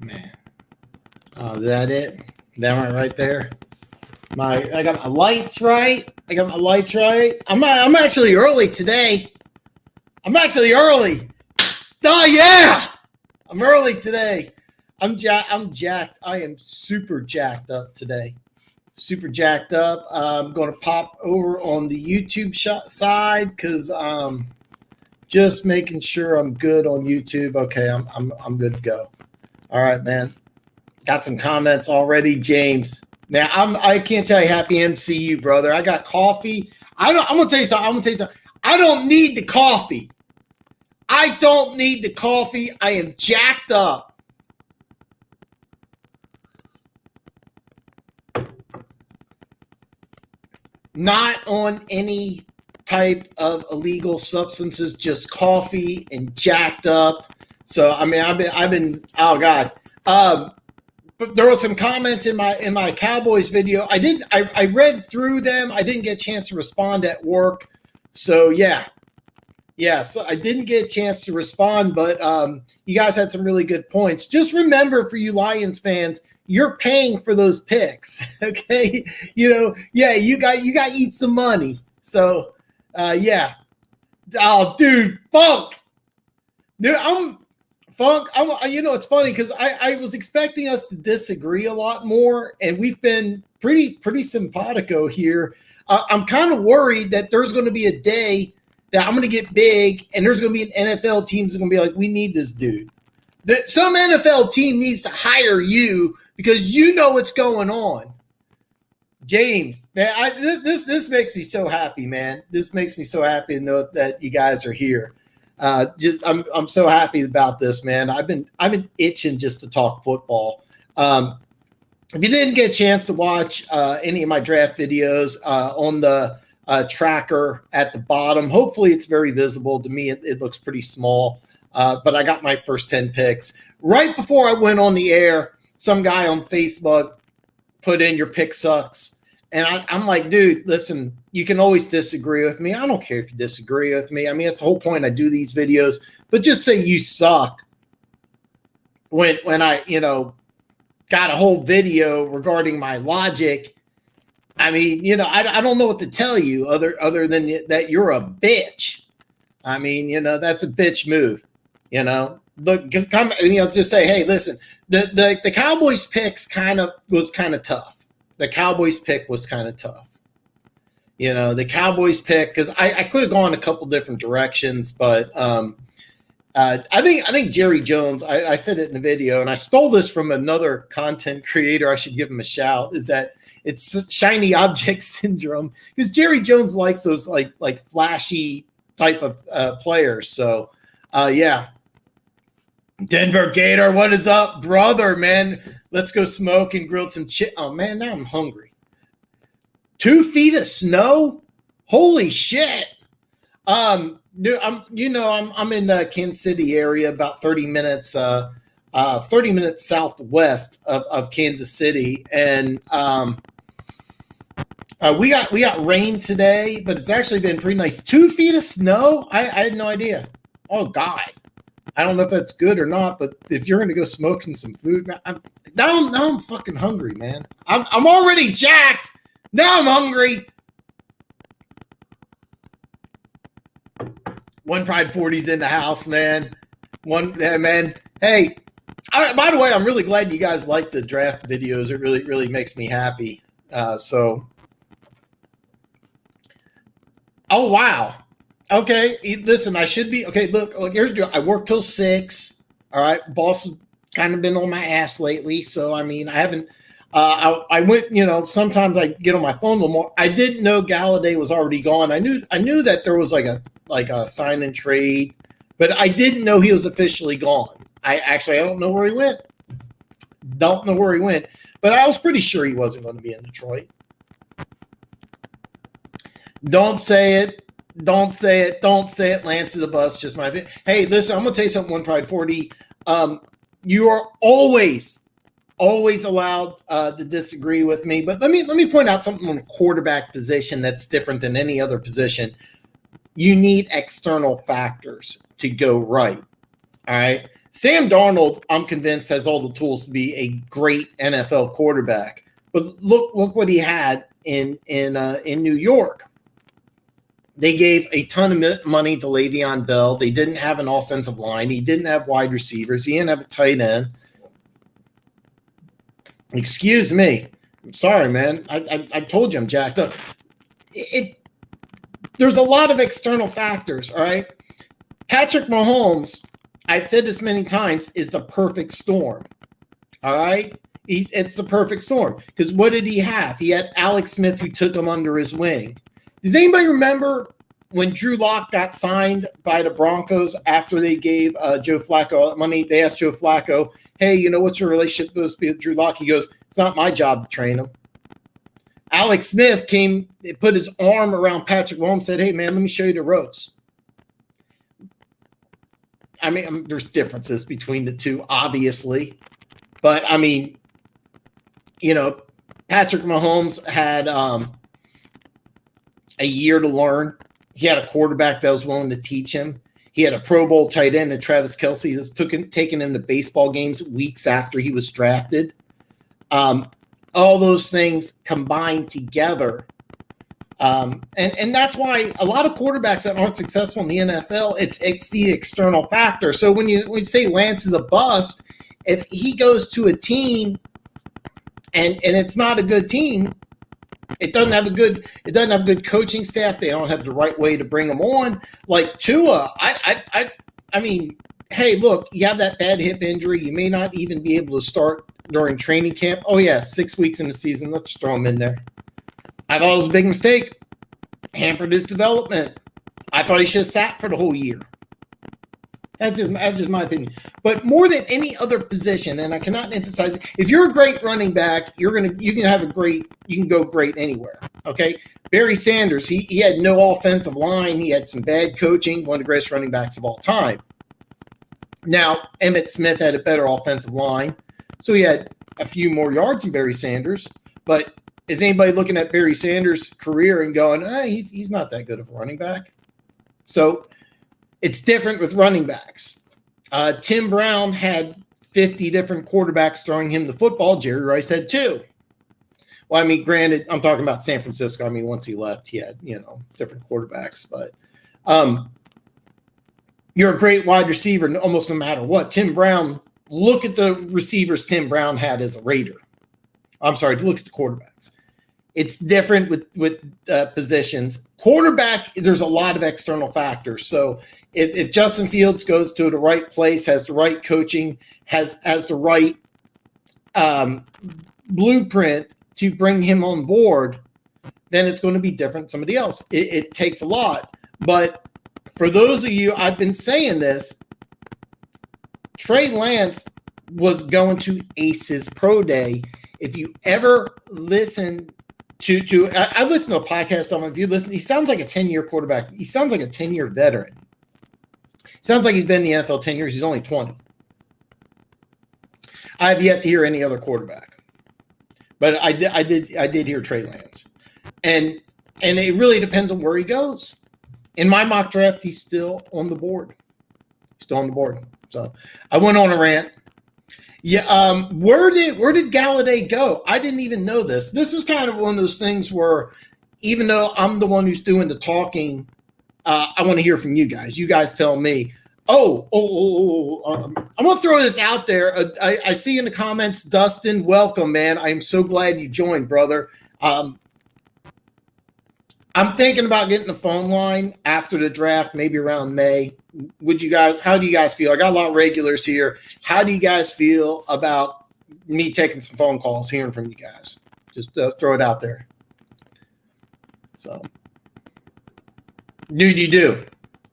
Man. Is that it? That one right there? I got my lights right. I'm actually early today. I'm yeah. I'm early today. I'm jacked. I am super jacked up today. I'm going to pop over on the YouTube side because just making sure I'm good on YouTube. Okay, I'm good to go. All right, man. Got some comments already, James. Now I can't tell you happy MCU, brother. I got coffee. I'm gonna tell you something. I don't need the coffee. I am jacked up. Not on any type of illegal substances, just coffee and jacked up. So I mean, I've been. Oh God. But there were some comments in my Cowboys video. I read through them. I didn't get a chance to respond at work. So yeah. So I didn't get a chance to respond, but you guys had some really good points. Just remember, for you Lions fans, you're paying for those picks. Okay. You got to eat some money. So yeah. Oh, dude, Funk. Dude, Funk, it's funny because I was expecting us to disagree a lot more, and we've been pretty simpatico here. I'm kind of worried that there's going to be a day that I'm going to get big, and there's going to be an NFL team that's going to be like, we need this dude. Some NFL team needs to hire you because you know what's going on. James, man, this makes me so happy, man. This makes me so happy to know that you guys are here. I'm so happy about this, man. I've been itching just to talk football. If you didn't get a chance to watch any of my draft videos on the tracker at the bottom, hopefully it's very visible to me. It looks pretty small, but I got my first 10 picks right before I went on the air. Some guy on Facebook put in, your pick sucks. And I'm like, dude, listen, you can always disagree with me. I don't care if you disagree with me. I mean, that's the whole point. I do these videos, but just say you suck when I, got a whole video regarding my logic. I mean, I don't know what to tell you other than that you're a bitch. I mean, that's a bitch move, Look, just say, hey, listen, the Cowboys picks was kind of tough. The Cowboys pick was kind of tough. The Cowboys pick, because I could have gone a couple different directions, but I think Jerry Jones, I said it in the video, and I stole this from another content creator. I should give him a shout, is that it's shiny object syndrome, because Jerry Jones likes those like flashy type of players. So yeah. Denver Gator, what is up, brother, man? Let's go smoke and grill some Oh, man, now I'm hungry. 2 feet of snow? Holy shit. Dude, I'm in the Kansas City area, about 30 minutes southwest of Kansas City. And we got rain today, but it's actually been pretty nice. 2 feet of snow? I had no idea. Oh, God. I don't know if that's good or not, but if you're going to go smoking some food, now I'm fucking hungry, man. I'm already jacked. Now I'm hungry. One Pride 40's in the house, man. Man. Hey, by the way, I'm really glad you guys like the draft videos. It really, really makes me happy. Oh, wow. Okay, listen, I should be okay. Look, here's the deal. I work till 6. All right, boss has kind of been on my ass lately, so I mean, I haven't. I went. Sometimes I get on my phone a little more. I didn't know Galladay was already gone. I knew that there was like a sign and trade, but I didn't know he was officially gone. I don't know where he went. Don't know where he went, but I was pretty sure he wasn't going to be in Detroit. Don't say it. Don't say it. Lance of the bus. Just my bit. Hey, listen, I'm going to tell you something, One Pride 40. You are always allowed to disagree with me. But let me point out something on the quarterback position that's different than any other position. You need external factors to go right. All right. Sam Darnold, I'm convinced, has all the tools to be a great NFL quarterback. But look what he had in New York. They gave a ton of money to Le'Veon Bell. They didn't have an offensive line. He didn't have wide receivers. He didn't have a tight end. Excuse me. I'm sorry, man. I told you I'm jacked up. There's a lot of external factors, all right? Patrick Mahomes, I've said this many times, is the perfect storm, all right? It's the perfect storm because what did he have? He had Alex Smith who took him under his wing. Does anybody remember when Drew Lock got signed by the Broncos after they gave Joe Flacco money? They asked Joe Flacco, hey, what's your relationship supposed to be with Drew Lock? He goes, it's not my job to train him. Alex Smith put his arm around Patrick Mahomes and said, hey, man, let me show you the ropes. I mean, there's differences between the two, obviously. But, I mean, Patrick Mahomes had a year to learn. He had a quarterback that was willing to teach him. He had a Pro Bowl tight end, and Travis Kelce was taking him to baseball games weeks after he was drafted. All those things combined together. And that's why a lot of quarterbacks that aren't successful in the NFL, it's the external factor. So when you say Lance is a bust, if he goes to a team and it's not a good team, it doesn't have a good coaching staff. They don't have the right way to bring them on. Like Tua, I mean, hey, look, you have that bad hip injury. You may not even be able to start during training camp. Oh yeah, 6 weeks in the season. Let's throw him in there. I thought it was a big mistake. Hampered his development. I thought he should have sat for the whole year. That's just my opinion. But more than any other position, and I cannot emphasize it, if you're a great running back, you can go great anywhere. Okay. Barry Sanders, he had no offensive line. He had some bad coaching, one of the greatest running backs of all time. Now, Emmitt Smith had a better offensive line, so he had a few more yards than Barry Sanders. But is anybody looking at Barry Sanders' career and going, he's not that good of a running back? So it's different with running backs. Tim Brown had 50 different quarterbacks throwing him the football. Jerry Rice had 2. Well, I mean, granted, I'm talking about San Francisco. I mean, once he left, he had, different quarterbacks. But you're a great wide receiver almost no matter what. Tim Brown, look at the receivers Tim Brown had as a Raider. I'm sorry, look at the quarterbacks. It's different with positions. Quarterback, there's a lot of external factors. So if Justin Fields goes to the right place, has the right coaching, has the right blueprint to bring him on board, then it's going to be different than somebody else. It takes a lot. But for those of you, I've been saying this, Trey Lance was going to ace his pro day. If you ever listen I listened to a podcast on him. If you listen, he sounds like a 10-year quarterback. He sounds like a 10-year veteran. Sounds like he's been in the NFL 10 years. He's only 20. I have yet to hear any other quarterback, but I did hear Trey Lance, and it really depends on where he goes. In my mock draft, he's still on the board. So I went on a rant. Yeah, where did Galladay go? I didn't even know this. This is kind of one of those things where, even though I'm the one who's doing the talking, I want to hear from you guys. You guys tell me. I'm gonna throw this out there. I see in the comments, Dustin, welcome, man. I am so glad you joined, brother. I'm thinking about getting the phone line after the draft, maybe around May. How do you guys feel? I got a lot of regulars here. How do you guys feel about me taking some phone calls, hearing from you guys? Just throw it out there. So, dude, you do.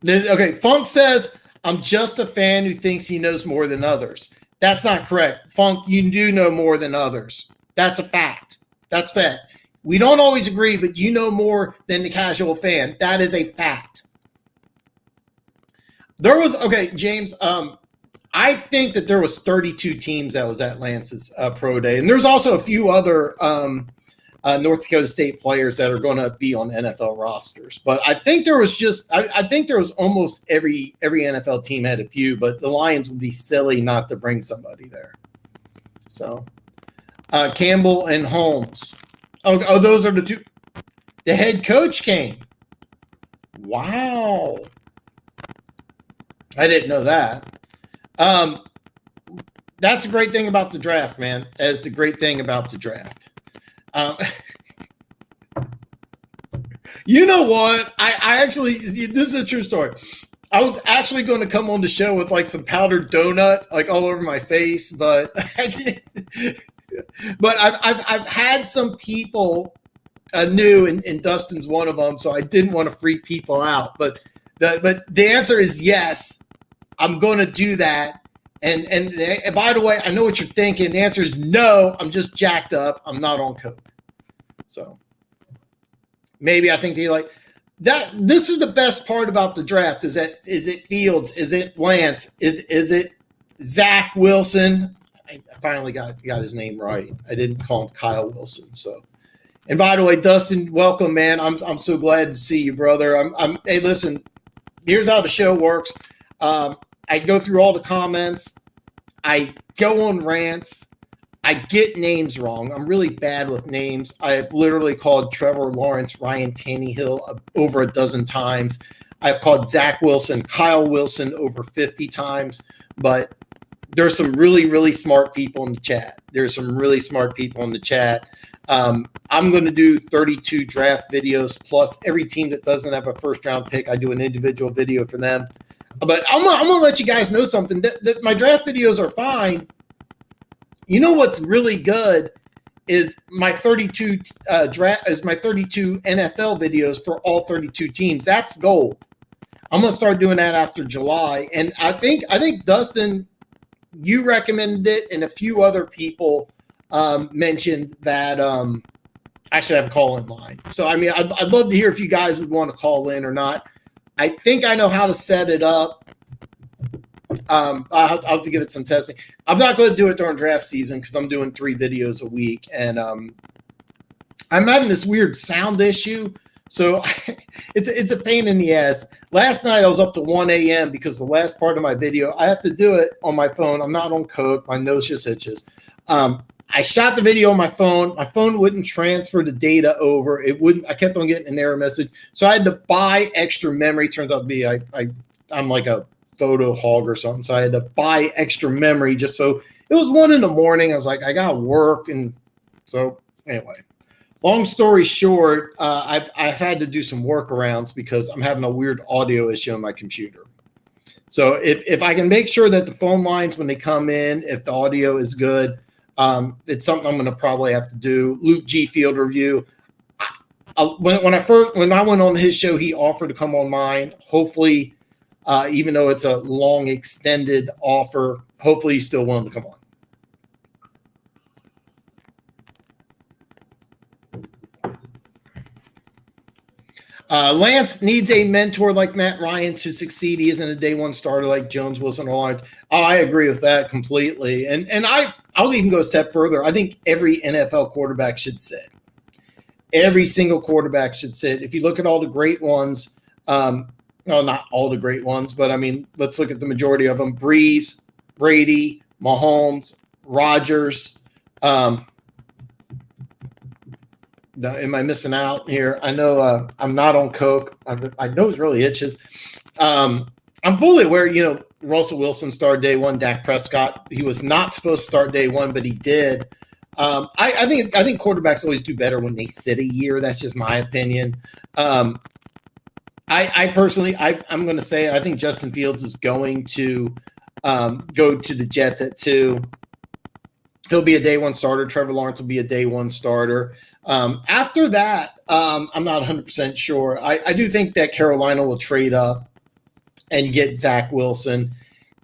Okay, Funk says, I'm just a fan who thinks he knows more than others. That's not correct. Funk, you do know more than others. That's a fact. That's fact. We don't always agree, but you know more than the casual fan. That is a fact. James, I think that there was 32 teams that was at Lance's pro day. And there's also a few other North Dakota State players that are going to be on NFL rosters. But I think there was I think there was almost every NFL team had a few, but the Lions would be silly not to bring somebody there. So Campbell and Holmes. Oh, those are the two. The head coach came. Wow. I didn't know that. That's the great thing about the draft, man. That is the great thing about the draft. You know what? I actually, this is a true story. I was actually going to come on the show with like some powdered donut, like all over my face, but but I've had some people new, and Dustin's one of them, so I didn't want to freak people out. But the answer is yes. I'm going to do that. And by the way, I know what you're thinking. The answer is no. I'm just jacked up. I'm not on coke. So maybe I think they like that. This is the best part about the draft. Is it Fields? Is it Lance? Is it Zach Wilson? I finally got his name right. I didn't call him Kyle Wilson. So, and by the way, Dustin, welcome, man. I'm so glad to see you, brother. Hey, listen. Here's how the show works. I go through all the comments. I go on rants. I get names wrong. I'm really bad with names. I have literally called Trevor Lawrence Ryan Tannehill over a dozen times. I've called Zach Wilson Kyle Wilson over 50 times. But there's some really, really smart people in the chat. There's some really smart people in the chat. I'm going to do 32 draft videos plus every team that doesn't have a first-round pick. I do an individual video for them. But I'm gonna let you guys know something. That my draft videos are fine. You know what's really good is my 32 my 32 NFL videos for all 32 teams. That's gold. I'm gonna start doing that after July. And I think Dustin, you recommended it, and a few other people mentioned that I should have a call-in line. So I mean, I'd love to hear if you guys would want to call in or not. I think I know how to set it up. I'll have to give it some testing. I'm not going to do it during draft season because I'm doing 3 videos a week. And I'm having this weird sound issue. So it's a pain in the ass. Last night I was up to 1 a.m. because the last part of my video, I have to do it on my phone. I'm not on coke. My nose just itches. I shot the video on my phone. My phone wouldn't transfer the data over. It wouldn't. I kept on getting an error message. So I had to buy extra memory. Turns out to be I'm like a photo hog or something. So I had to buy extra memory just so it was 1 a.m. I was like, I got work. And so anyway, long story short, I've had to do some workarounds because I'm having a weird audio issue on my computer. So if I can make sure that the phone lines, when they come in, if the audio is good, it's something I'm going to probably have to do. Luke G Field review. When I went on his show, he offered to come on mine. Hopefully, even though it's a long extended offer, hopefully he's still willing to come on. Lance needs a mentor like Matt Ryan to succeed. He isn't a day one starter like Jones, Wilson, or Lawrence. Oh, I agree with that completely. And I'll even go a step further. I think every NFL quarterback should sit. Every single quarterback should sit. If you look at all the great ones, well, not all the great ones, but I mean, let's look at the majority of them. Breeze, Brady, Mahomes, Rodgers. Am I missing out here? I know I'm not on coke. My nose really itches. I'm fully aware, Russell Wilson started day one. Dak Prescott, he was not supposed to start day one, but he did. I think quarterbacks always do better when they sit a year. That's just my opinion. I personally, I'm going to say I think Justin Fields is going to go to the Jets at 2. He'll be a day one starter. Trevor Lawrence will be a day one starter. After that, I'm not 100% sure. I do think that Carolina will trade up and get Zach Wilson.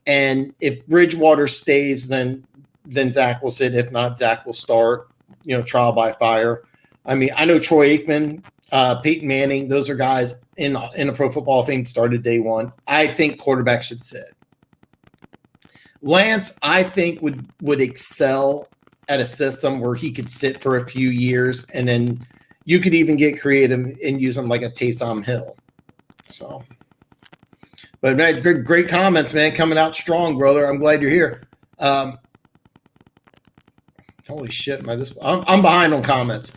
And if Bridgewater stays, then Zach will sit. If not, Zach will start, trial by fire. I mean, I know Troy Aikman, Peyton Manning, those are guys in the Pro Football Hall of Fame started day one. I think quarterbacks should sit. Lance, I think, would excel at a system where he could sit for a few years, and then you could even get creative and use him like a Taysom Hill. So, but man, great comments, man, coming out strong, brother. I'm glad you're here. Holy shit, man! I'm behind on comments.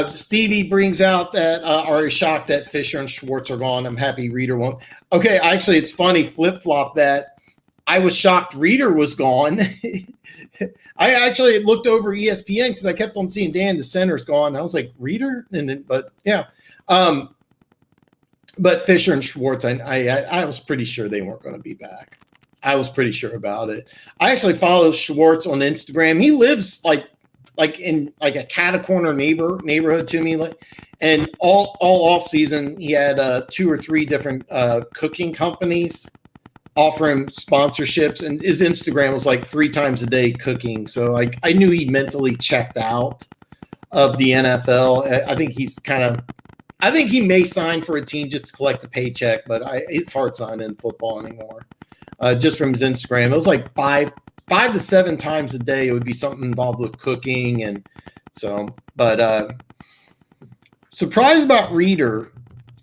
Stevie brings out that are you shocked that Fisher and Schwartz are gone? I'm happy Reader won't. Okay, actually, it's funny, flip-flop that. I was shocked Reader was gone. I actually looked over ESPN because I kept on seeing Dan, the center's gone. I was like, Reader? But yeah. But Fisher and Schwartz, I was pretty sure they weren't going to be back. I was pretty sure about it. I actually follow Schwartz on Instagram. He lives like in like a cat-a-corner neighborhood to me. And all off season, he had 2 or 3 different cooking companies offer him sponsorships, and his Instagram was like 3 times a day cooking. So like I knew he mentally checked out of the NFL. I think he may sign for a team just to collect a paycheck, but his heart's not in football anymore. Just from his Instagram, it was like 5 to 7 times a day. It would be something involved with cooking, and so. But surprised about Reader.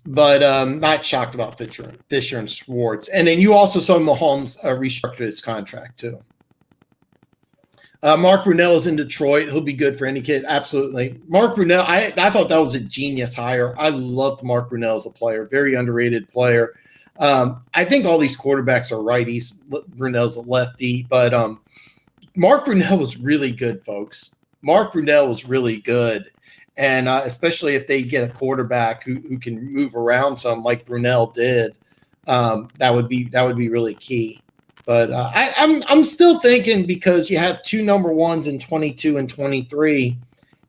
But not shocked about Fisher and Schwartz. And then you also saw Mahomes restructure his contract too. Mark Brunell is in Detroit. He'll be good for any kid. Absolutely. Mark Brunell, I thought that was a genius hire. I loved Mark Brunell as a player. Very underrated player. I think all these quarterbacks are righties. Brunell's a lefty. But Mark Brunell was really good, folks. Mark Brunell was really good. And especially if they get a quarterback who can move around some like Brunell did, that would be really key. But I'm still thinking, because you have 2 number ones in 22 and 23,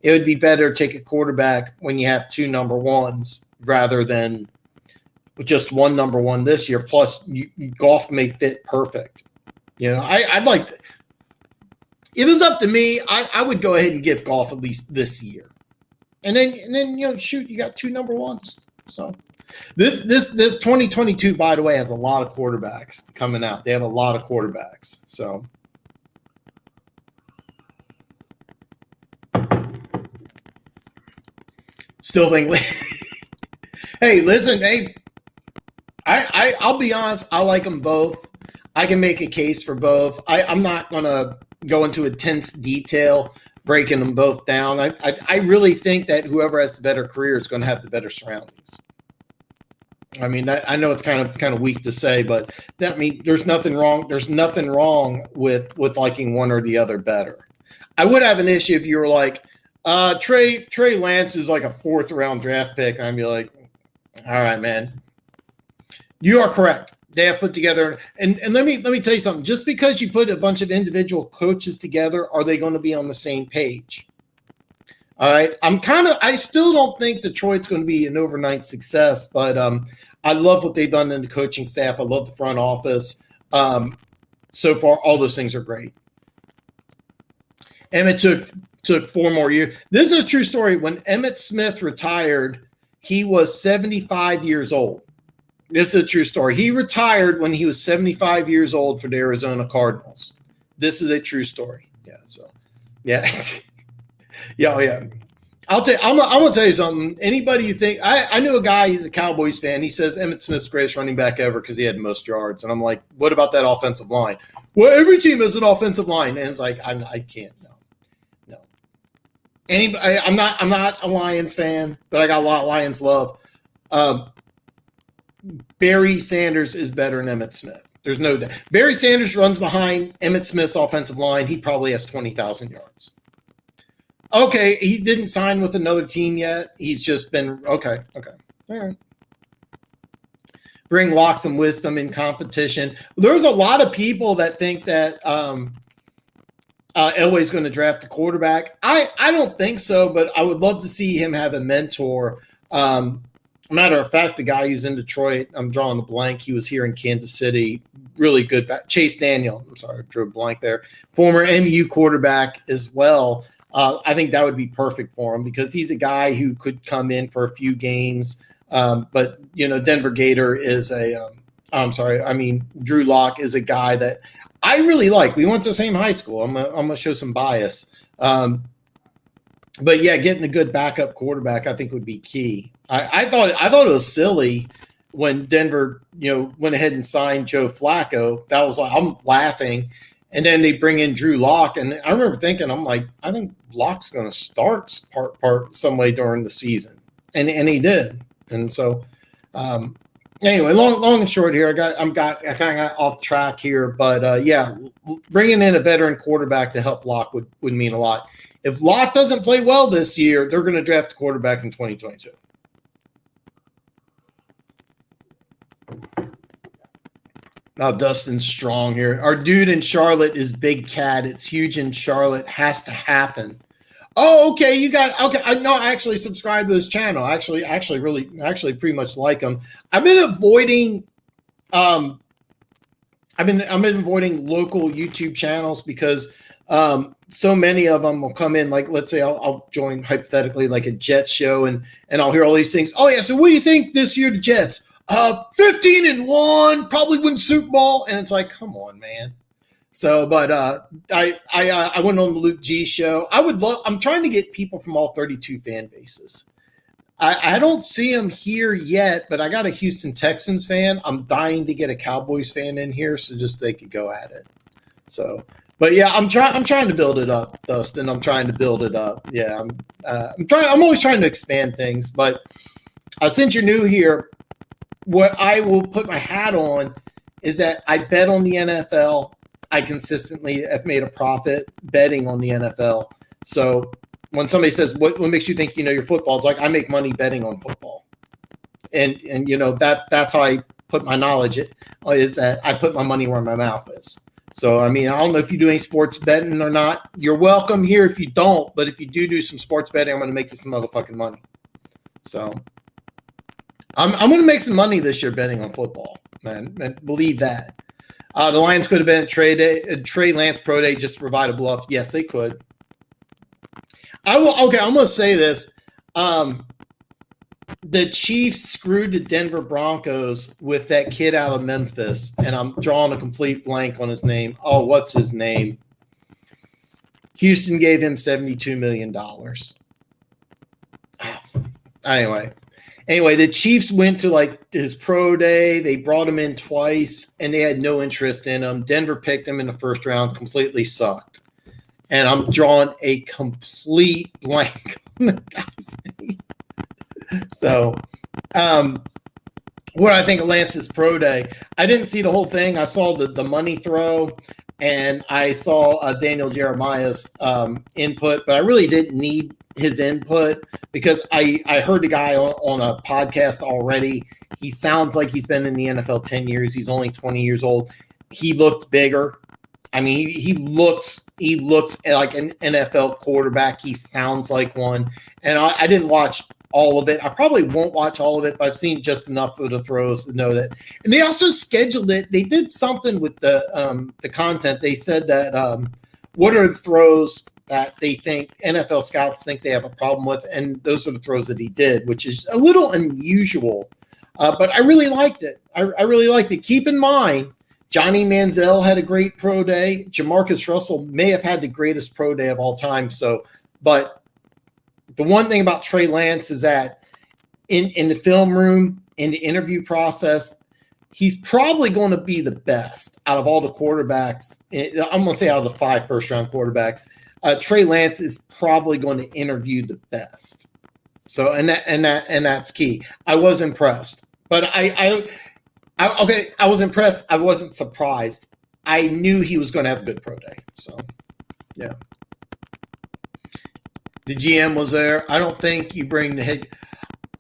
it would be better to take a quarterback when you have 2 number ones rather than just 1 number one this year. Plus, Goff may fit perfect. You know, I'd like to. If it was up to me, I would go ahead and give Goff at least this year. And then shoot, you got 2 number ones. So this 2022, by the way, has a lot of quarterbacks coming out. They have a lot of quarterbacks. So still think. Hey, listen, hey, I'll be honest. I like them both. I can make a case for both. I'm not gonna go into intense detail breaking them both down. I really think that whoever has the better career is going to have the better surroundings. I mean, I know it's kind of weak to say, but that means there's nothing wrong. There's nothing wrong with liking one or the other better. I would have an issue if you were like, Trey Lance is like a 4th round draft pick. I'd be like, all right, man, you are correct. They have put together, and let me tell you something. Just because you put a bunch of individual coaches together, are they going to be on the same page? All right. I still don't think Detroit's going to be an overnight success, but I love what they've done in the coaching staff. I love the front office. So far, all those things are great. Emmett took 4 more years. This is a true story. When Emmitt Smith retired, he was 75 years old. This is a true story. He retired when he was 75 years old for the Arizona Cardinals. This is a true story. Yeah. So, yeah. yeah. I'm gonna tell you something. Anybody you think I knew a guy, he's a Cowboys fan. He says Emmitt Smith's greatest running back ever because he had most yards. And I'm like, what about that offensive line? Well, every team has an offensive line. And it's like, I can't. No. Anybody, I'm not a Lions fan, but I got a lot of Lions love. Barry Sanders is better than Emmitt Smith. There's no doubt. Barry Sanders runs behind Emmitt Smith's offensive line. He probably has 20,000 yards. Okay, he didn't sign with another team yet. He's just been okay. All right. Bring locks and wisdom in competition. There's a lot of people that think that Elway's going to draft a quarterback. I don't think so, but I would love to see him have a mentor. Matter of fact, the guy who's in Detroit, I'm drawing a blank. He was here in Kansas City. Really good back. Chase Daniel. I'm sorry, I drew a blank there. Former MU quarterback as well. I think that would be perfect for him because he's a guy who could come in for a few games. But, Denver Gator is Drew Lock is a guy that I really like. We went to the same high school. I'm gonna show some bias. But yeah, getting a good backup quarterback, I think, would be key. I thought it was silly when Denver, went ahead and signed Joe Flacco. That was like, I'm laughing, and then they bring in Drew Lock, and I remember thinking, I'm like, I think Lock's going to start part some way during the season, and he did, and so. Anyway, long and short here, I kind of got off track here, but yeah, bringing in a veteran quarterback to help Lock would mean a lot. If Lock doesn't play well this year, they're going to draft a quarterback in 2022. Now, Dustin's strong here. Our dude in Charlotte is Big Cat. It's huge in Charlotte. Has to happen. Oh, okay. I actually subscribe to his channel. Actually, pretty much like him. I've been avoiding. I've been avoiding local YouTube channels because so many of them will come in. Like, let's say I'll join hypothetically like a Jets show, and I'll hear all these things. Oh yeah, so what do you think this year, the Jets? 15-1, probably win Super Bowl, and it's like, come on, man. So, but I went on the Luke G show. I'm trying to get people from all 32 fan bases. I don't see them here yet, but I got a Houston Texans fan. I'm dying to get a Cowboys fan in here, so just they could go at it. So, but yeah, I'm trying to build it up, Dustin. I'm trying to build it up. Yeah, I'm always trying to expand things. But since you're new here, what I will put my hat on is that I bet on the NFL. I consistently have made a profit betting on the NFL. So when somebody says, what makes you think you know your football? It's like, I make money betting on football. And that's how I put my knowledge is that I put my money where my mouth is. So, I mean, I don't know if you do any sports betting or not. You're welcome here if you don't. But if you do some sports betting, I'm going to make you some motherfucking money. So I'm going to make some money this year betting on football, man. Believe that. The Lions could have been at Trey Lance Pro Day just to provide a bluff. Yes, they could. I'm going to say this. The Chiefs screwed the Denver Broncos with that kid out of Memphis, and I'm drawing a complete blank on his name. Oh, what's his name? Houston gave him $72 million. Anyway, the Chiefs went to like his pro day. They brought him in twice, and they had no interest in him. Denver picked him in the first round, completely sucked. And I'm drawing a complete blank on the guy's name. So, what I think of Lance's pro day, I didn't see the whole thing. I saw the money throw, and I saw Daniel Jeremiah's input, but I really didn't need his input because I heard the guy on a podcast already. He sounds like he's been in the NFL 10 years. He's only 20 years old. He looked bigger. I mean, he looks like an NFL quarterback. He sounds like one. And I didn't watch all of it. I probably won't watch all of it, but I've seen just enough of the throws to know that. And they also scheduled it. They did something with the content. They said that what are the throws that they think NFL scouts think they have a problem with, and those are the throws that he did, which is a little unusual. But I really liked it. I really liked it. Keep in mind, Johnny Manziel had a great pro day. Jamarcus Russell may have had the greatest pro day of all time. So, but the one thing about Trey Lance is that in the film room, in the interview process, he's probably going to be the best out of all the quarterbacks. I'm going to say out of the 5 first-round quarterbacks. Trey Lance is probably going to interview the best. So, and that's key. I was impressed, but I was impressed. I wasn't surprised. I knew he was going to have a good pro day. So, yeah. The GM was there. I don't think you bring the head.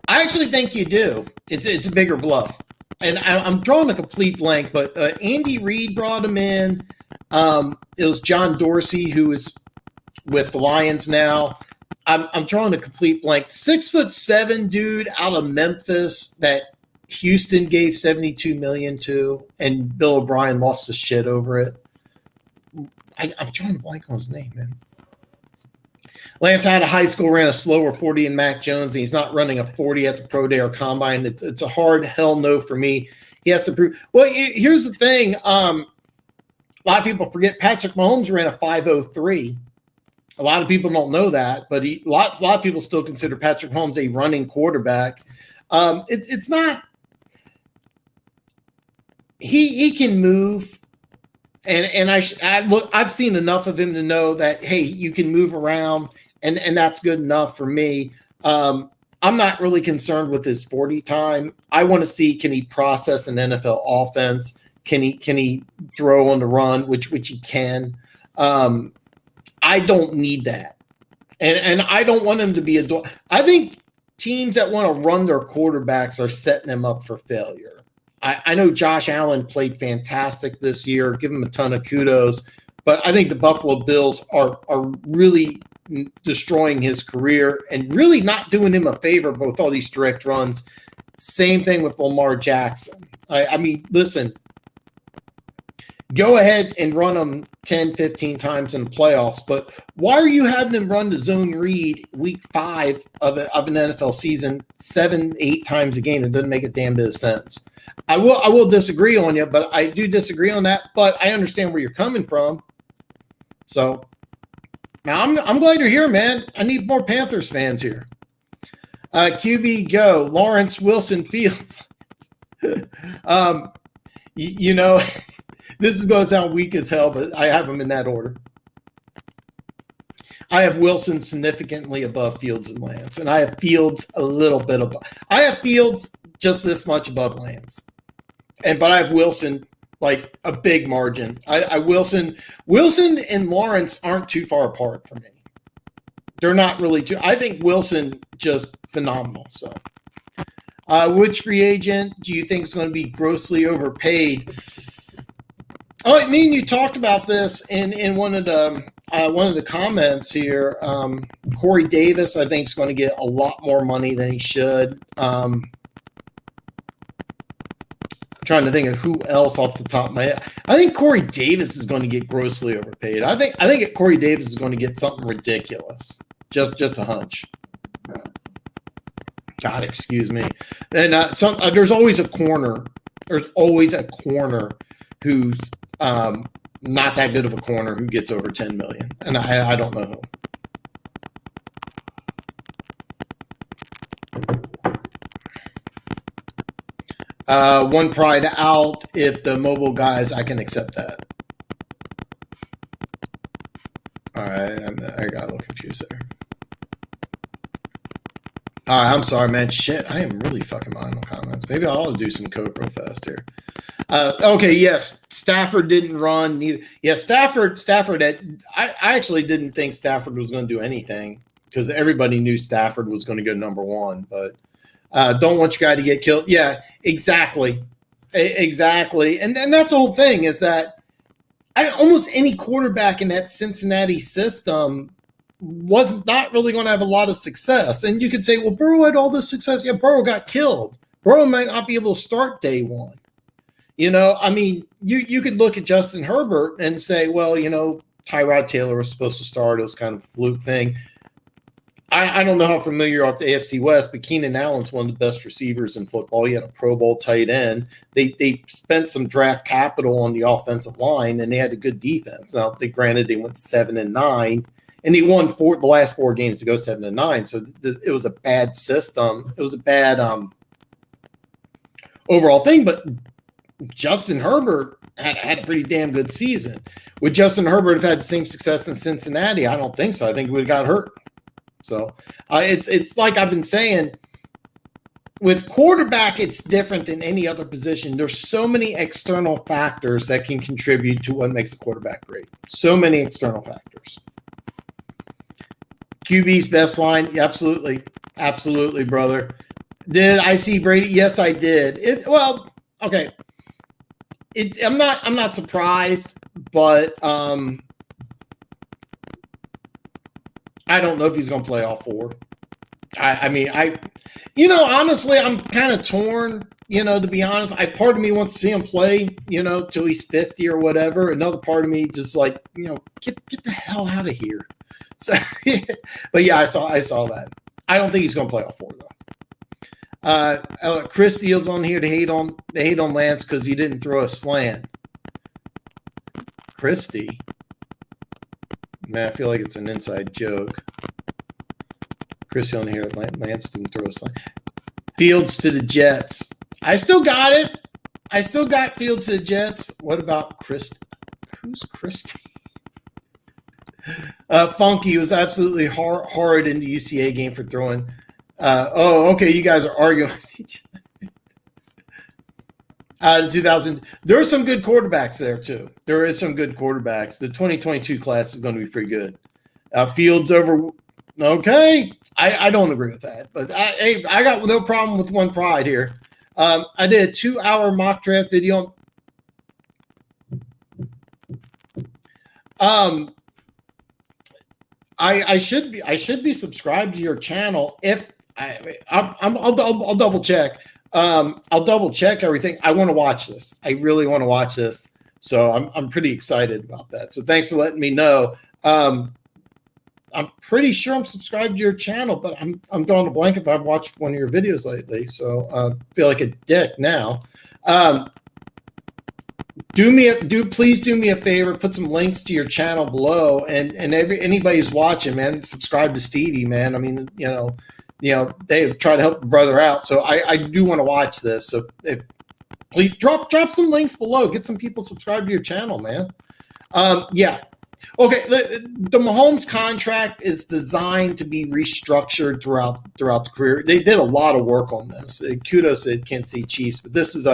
I actually think you do. It's a bigger bluff. And I'm drawing a complete blank, but Andy Reid brought him in. It was John Dorsey, who is with the Lions now. I'm drawing a complete blank. 6'7" dude out of Memphis that Houston gave $72 million to, and Bill O'Brien lost his shit over it. I'm drawing a blank on his name, man. Lance out of high school ran a slower 40 in Mac Jones, and he's not running a 40 at the pro day or combine. It's a hard hell no for me. He has to prove. Well, here's the thing. A lot of people forget Patrick Mahomes ran a 5.03. A lot of people don't know that, but a lot of people still consider Patrick Mahomes a running quarterback. It's not. He can move, and I've seen enough of him to know that, hey, you can move around, and that's good enough for me. I'm not really concerned with his 40 time. I want to see, can he process an NFL offense? Can he throw on the run, which he can. I don't need that. And I don't want him to be I think teams that want to run their quarterbacks are setting them up for failure. I know Josh Allen played fantastic this year. Give him a ton of kudos. But I think the Buffalo Bills are really destroying his career and really not doing him a favor with all these direct runs. Same thing with Lamar Jackson. I mean, listen, go ahead and run them 10, 15 times in the playoffs, but why are you having them run the zone read week 5 of an NFL season 7, 8 times a game? It doesn't make a damn bit of sense. I will disagree on you, but I do disagree on that, but I understand where you're coming from. So now I'm glad you're here, man. I need more Panthers fans here. QB go, Lawrence, Wilson, Fields. You know, this is going to sound weak as hell, but I have them in that order. I have Wilson significantly above Fields and Lance, and I have Fields a little bit above. I have Fields just this much above Lance, but I have Wilson like a big margin. Wilson and Lawrence aren't too far apart for me. They're not really too. I think Wilson just phenomenal. So, which free agent do you think is going to be grossly overpaid? Oh, I mean, you talked about this in one of the comments here. Corey Davis, I think, is going to get a lot more money than he should. I'm trying to think of who else off the top of my head. I think Corey Davis is going to get grossly overpaid. I think Corey Davis is going to get something ridiculous. Just a hunch. God, excuse me. And there's always a corner. There's always a corner who's not that good of a corner who gets over 10 million, and I don't know who. One pride out. If the mobile guys, I can accept that. All right, I got a little confused there. All right, I'm sorry, man. Shit, I am really fucking behind on comments. Maybe I ought to do some coke real fast here. Okay, yes, Stafford didn't run. Neither. Yeah, Stafford. I actually didn't think Stafford was going to do anything because everybody knew Stafford was going to go number 1. But don't want your guy to get killed. Yeah, exactly. And that's the whole thing is that almost any quarterback in that Cincinnati system was not really going to have a lot of success. And you could say, well, Burrow had all this success. Yeah, Burrow got killed. Burrow might not be able to start day 1. You know, I mean, you could look at Justin Herbert and say, well, you know, Tyrod Taylor was supposed to start. It was kind of a fluke thing. I don't know how familiar you are with the AFC West, but Keenan Allen's one of the best receivers in football. He had a Pro Bowl tight end. They spent some draft capital on the offensive line, and they had a good defense. Now, granted, they went 7-9, and he won the last 4 games to go 7-9. So it was a bad system. It was a bad overall thing, but Justin Herbert had a pretty damn good season. Would Justin Herbert have had the same success in Cincinnati? I don't think so. I think he would have got hurt. So it's like I've been saying, with quarterback, it's different than any other position. There's so many external factors that can contribute to what makes a quarterback great. So many external factors. QB's best line, absolutely, absolutely, brother. Did I see Brady? Yes, I did. Okay. I'm not surprised, but I don't know if he's going to play all 4. Honestly, I'm kind of torn, to be honest. Part of me wants to see him play, till he's 50 or whatever. Another part of me just like, get the hell out of here. So, but yeah, I saw that. I don't think he's going to play all 4 though. Chris Steele's on here to hate on Lance because he didn't throw a slant. Christie. Man, I feel like it's an inside joke. Christie on here. Lance didn't throw a sign. Fields to the Jets. I still got it. I still got Fields to the Jets. What about Christie? Who's Christie? Funky was absolutely horrid in the UCA game for throwing. Okay. You guys are arguing with each other. 2000. There are some good quarterbacks there, too. There is some good quarterbacks. The 2022 class is going to be pretty good. Fields over. Okay. I don't agree with that. But I got no problem with one pride here. I did a 2-hour mock draft video. I should be subscribed to your channel. If I'll double check. I'll double check everything. I want to watch this. I really want to watch this. So I'm pretty excited about that. So thanks for letting me know. I'm pretty sure I'm subscribed to your channel, but I'm drawing a blank if I've watched one of your videos lately. So I feel like a dick now. Please do me a favor, put some links to your channel below, and anybody who's watching, man, subscribe to Stevie, man. I mean, they try to help the brother out. So I do want to watch this. So please drop some links below. Get some people subscribed to your channel, man. Yeah. Okay, the Mahomes contract is designed to be restructured throughout the career. They did a lot of work on this. Kudos to Kansas City Chiefs, but this was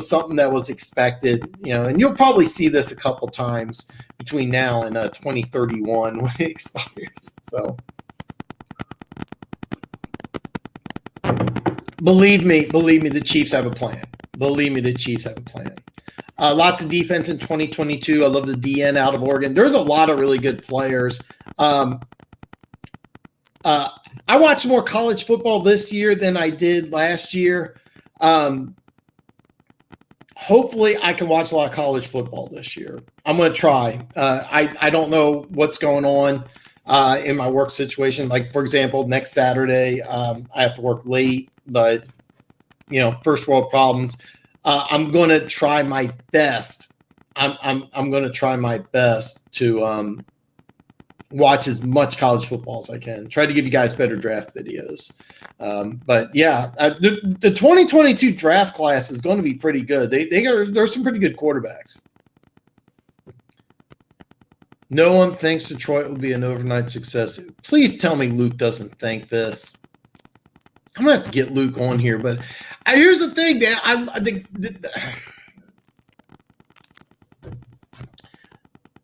something that was expected, and you'll probably see this a couple times between now and 2031 when it expires. So, believe me, the Chiefs have a plan. Believe me, the Chiefs have a plan. Lots of defense in 2022. I love the DN out of Oregon. There's a lot of really good players. I watched more college football this year than I did last year. Hopefully, I can watch a lot of college football this year. I'm going to try. I don't know what's going on in my work situation. Like, for example, next Saturday, I have to work late, but, first world problems. I'm going to try my best. I'm going to try my best to watch as much college football as I can. Try to give you guys better draft videos. But yeah, the 2022 draft class is going to be pretty good. There's some pretty good quarterbacks. No one thinks Detroit will be an overnight success. Please tell me Luke doesn't think this. I'm going to have to get Luke on here, but here's the thing, man. I think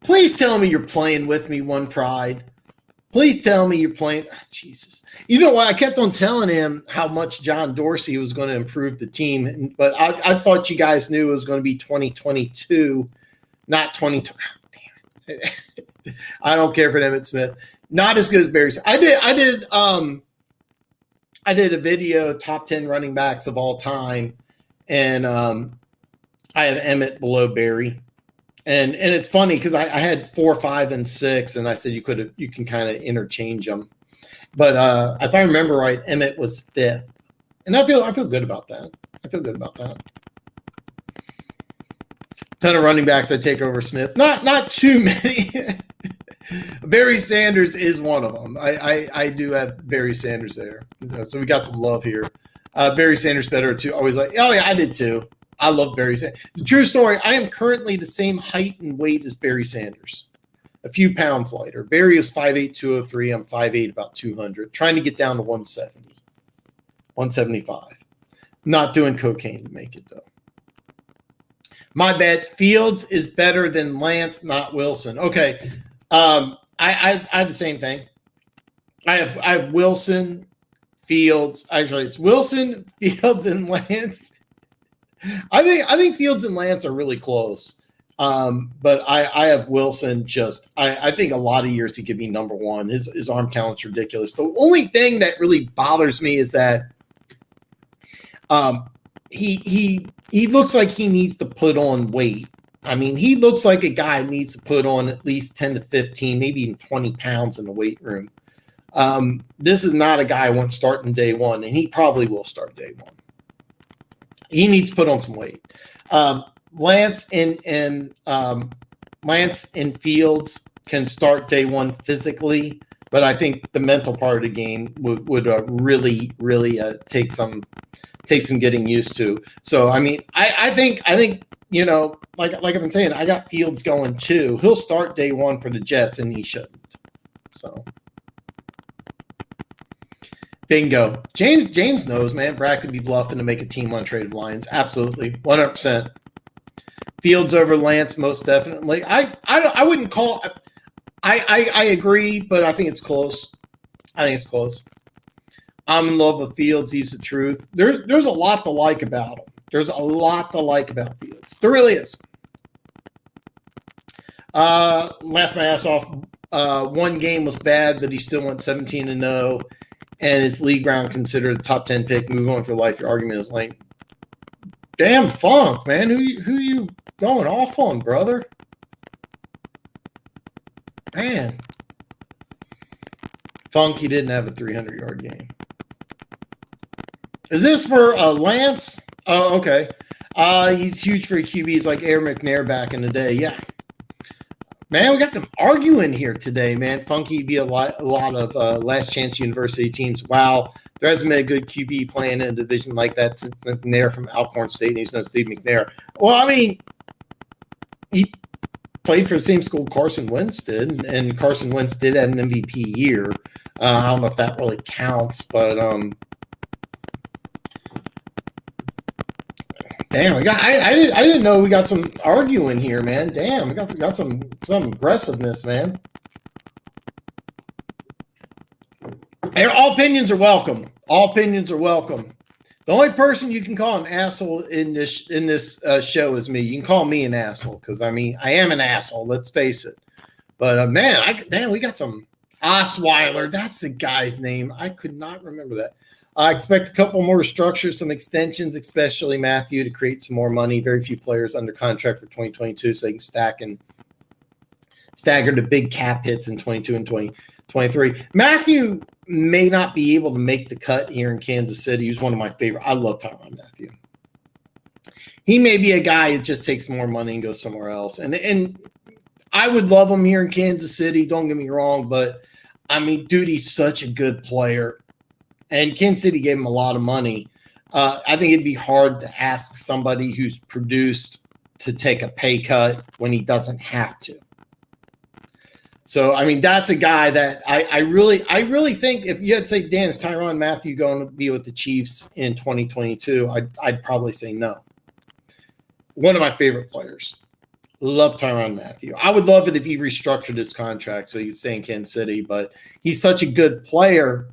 please tell me you're playing with me, One Pride. Please tell me you're playing. Jesus. You know what? I kept on telling him how much John Dorsey was going to improve the team, but I thought you guys knew it was going to be 2022, not 2020. Damn it. I don't care for Emmitt Smith. Not as good as Barry. I did a video, top 10 running backs of all time, and I have Emmett below Barry. And it's funny because I had 4, 5, and 6, and I said you can kind of interchange them. But if I remember right, Emmett was 5th, and I feel good about that. Ton of running backs I take over Smith. Not too many. Barry Sanders is one of them. I do have Barry Sanders there. So we got some love here. Barry Sanders better too. Always like, oh yeah, I did too. I love Barry Sanders. The true story, I am currently the same height and weight as Barry Sanders. A few pounds lighter. Barry is 5'8", 203. I'm 5'8", about 200. Trying to get down to 170. 175. Not doing cocaine to make it though. My bet, Fields is better than Lance, not Wilson. Okay. I have the same thing. I have Wilson, Fields. Actually, it's Wilson, Fields, and Lance. I think Fields and Lance are really close. But I have Wilson. I think a lot of years he could be number one. His arm talent's ridiculous. The only thing that really bothers me is that he looks like he needs to put on weight. I mean, he looks like a guy who needs to put on at least 10 to 15, maybe even 20 pounds in the weight room. This is not a guy who won't start in day one, and he probably will start day one. He needs to put on some weight. Lance and Fields can start day one physically, but I think the mental part of the game would really take some getting used to. So I mean, I think you know, like I've been saying, I got Fields going too. He'll start day one for the Jets, and he shouldn't. So bingo. James knows, man. Brad could be bluffing to make a team untraded Lions. Absolutely, 100%. Fields over Lance, most definitely. I wouldn't call. I agree, but I think it's close. I'm in love with Fields. He's the truth. There's a lot to like about him. There's a lot to like about Fields. There really is. Laughed my ass off. One game was bad, but he still went 17-0, and his league round considered a top 10 pick. Move on for life. Your argument is lame. Damn Funk, man. Who you going off on, brother? Man. Funk, he didn't have a 300-yard game. Is this for Lance? Oh, okay. He's huge for QBs like Air McNair back in the day. Yeah. Man, we got some arguing here today, man. Funky be a lot of last chance university teams. Wow. There hasn't been a good QB playing in a division like that since McNair from Alcorn State, and he's no Steve McNair. Well, I mean, he played for the same school Carson Wentz did, and Carson Wentz did have an MVP year. I don't know if that really counts, but damn, I didn't know we got some arguing here, man. Damn, we got some aggressiveness, man. And all opinions are welcome. All opinions are welcome. The only person you can call an asshole in this show is me. You can call me an asshole because I mean I am an asshole. Let's face it. But man, we got some Osweiler. That's the guy's name. I could not remember that. I expect a couple more structures, some extensions, especially Matthew, to create some more money. Very few players under contract for 2022, so they can stagger the big cap hits in 22 and 2023. Matthew may not be able to make the cut here in Kansas City. He's one of my favorite. I love Tyrann Mathieu. He may be a guy that just takes more money and goes somewhere else. And I would love him here in Kansas City. Don't get me wrong, but I mean, dude, he's such a good player. And Kansas City gave him a lot of money. I think it'd be hard to ask somebody who's produced to take a pay cut when he doesn't have to. So, I mean, that's a guy that I really think if you had to say, Dan, is Tyrann Mathieu going to be with the Chiefs in 2022? I'd probably say no. One of my favorite players. Love Tyrann Mathieu. I would love it if he restructured his contract so he could stay in Kansas City, but he's such a good player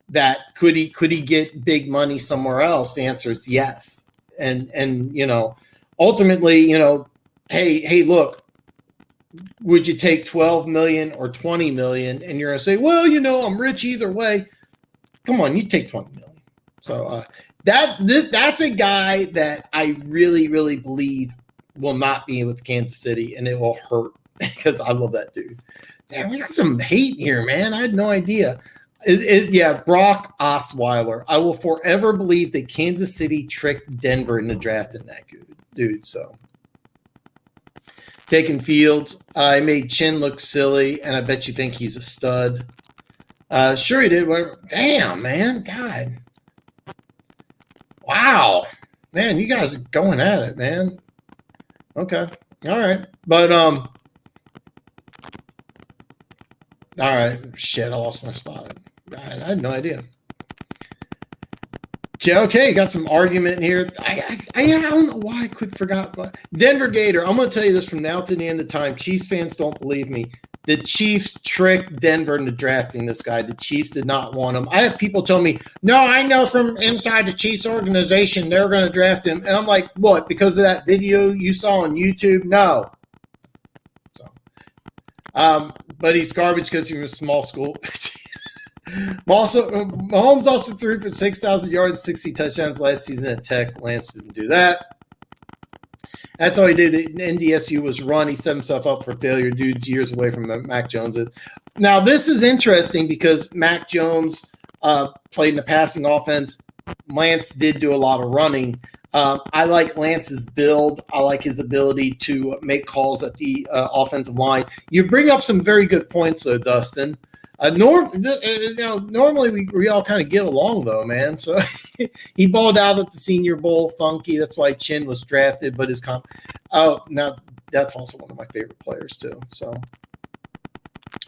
that could he get big money somewhere else? The answer is yes. And you know, ultimately, you know, hey, look, would you take 12 million or 20 million? And you're going to say, well, you know, I'm rich either way. Come on, you take 20 million. So that's a guy that I really, really believe will not be with Kansas City, and it will hurt because I love that dude. Damn, we got some hate here, man. I had no idea. Yeah, Brock Osweiler. I will forever believe that Kansas City tricked Denver into drafting that dude. So taking Fields. I made Chin look silly, and I bet you think he's a stud. Sure he did. Whatever. Damn, man. God. Wow. Man, you guys are going at it, man. Okay. All right. But, all right. Shit, I lost my spot. I had no idea. Okay, got some argument here. I don't know why I forgot. Denver Gator, I'm going to tell you this from now to the end of time. Chiefs fans don't believe me. The Chiefs tricked Denver into drafting this guy. The Chiefs did not want him. I have people tell me, no, I know from inside the Chiefs organization they're going to draft him. And I'm like, what, because of that video you saw on YouTube? No. So, but he's garbage because he's from a small school. Mahomes also threw for 6,000 yards, 60 touchdowns last season at Tech. Lance didn't do that. That's all he did in NDSU was run. He set himself up for failure. Dude's years away from Mac Jones. Now, this is interesting because Mac Jones played in the passing offense. Lance did do a lot of running. I like Lance's build. I like his ability to make calls at the offensive line. You bring up some very good points, though, Dustin. Normally we all kind of get along, though, man. So he balled out at the Senior Bowl, funky. That's why Chin was drafted. But now that's also one of my favorite players too. So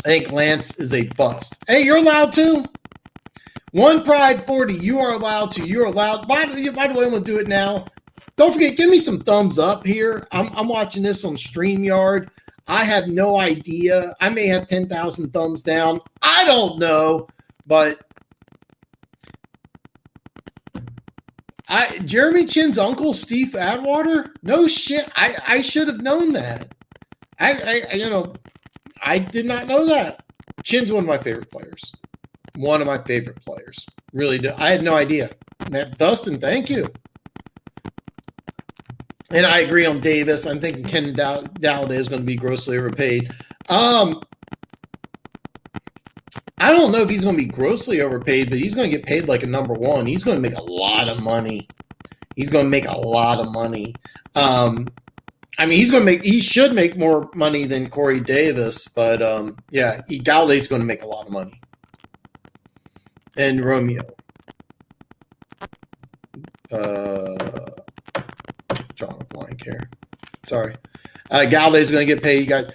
I think Lance is a bust. Hey, you're allowed to. One Pride 40, you are allowed to. You're allowed. By the way, I'm going to do it now. Don't forget, give me some thumbs up here. I'm watching this on StreamYard. I have no idea. I may have 10,000 thumbs down. I don't know. But Jeremy Chin's uncle, Steve Atwater? No shit. I should have known that. I did not know that. Chin's one of my favorite players. One of my favorite players. Really do. I had no idea. Dustin, thank you. And I agree on Davis. I'm thinking Ken Dowday is going to be grossly overpaid. I don't know if he's going to be grossly overpaid, but he's going to get paid like a number one. He's going to make a lot of money. He's going to make a lot of money. He should make more money than Corey Davis, but Gallaudet's going to make a lot of money. And Romeo. Drawing a blank here. Sorry. Gallaudet's going to get paid. You got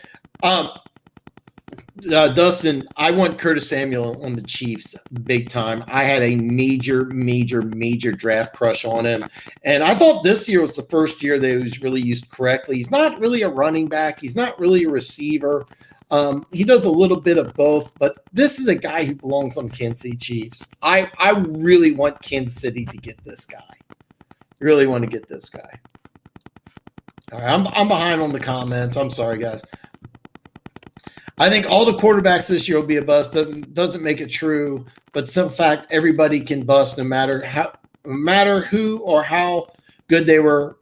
Dustin, I want Curtis Samuel on the Chiefs big time. I had a major draft crush on him. And I thought this year was the first year that he was really used correctly. He's not really a running back. He's not really a receiver. He does a little bit of both, but this is a guy who belongs on Kansas City Chiefs. I really want Kansas City to get this guy. Really want to get this guy. All right, I'm behind on the comments. I'm sorry, guys. I think all the quarterbacks this year will be a bust. Doesn't make it true, but some fact everybody can bust no matter who or how good they were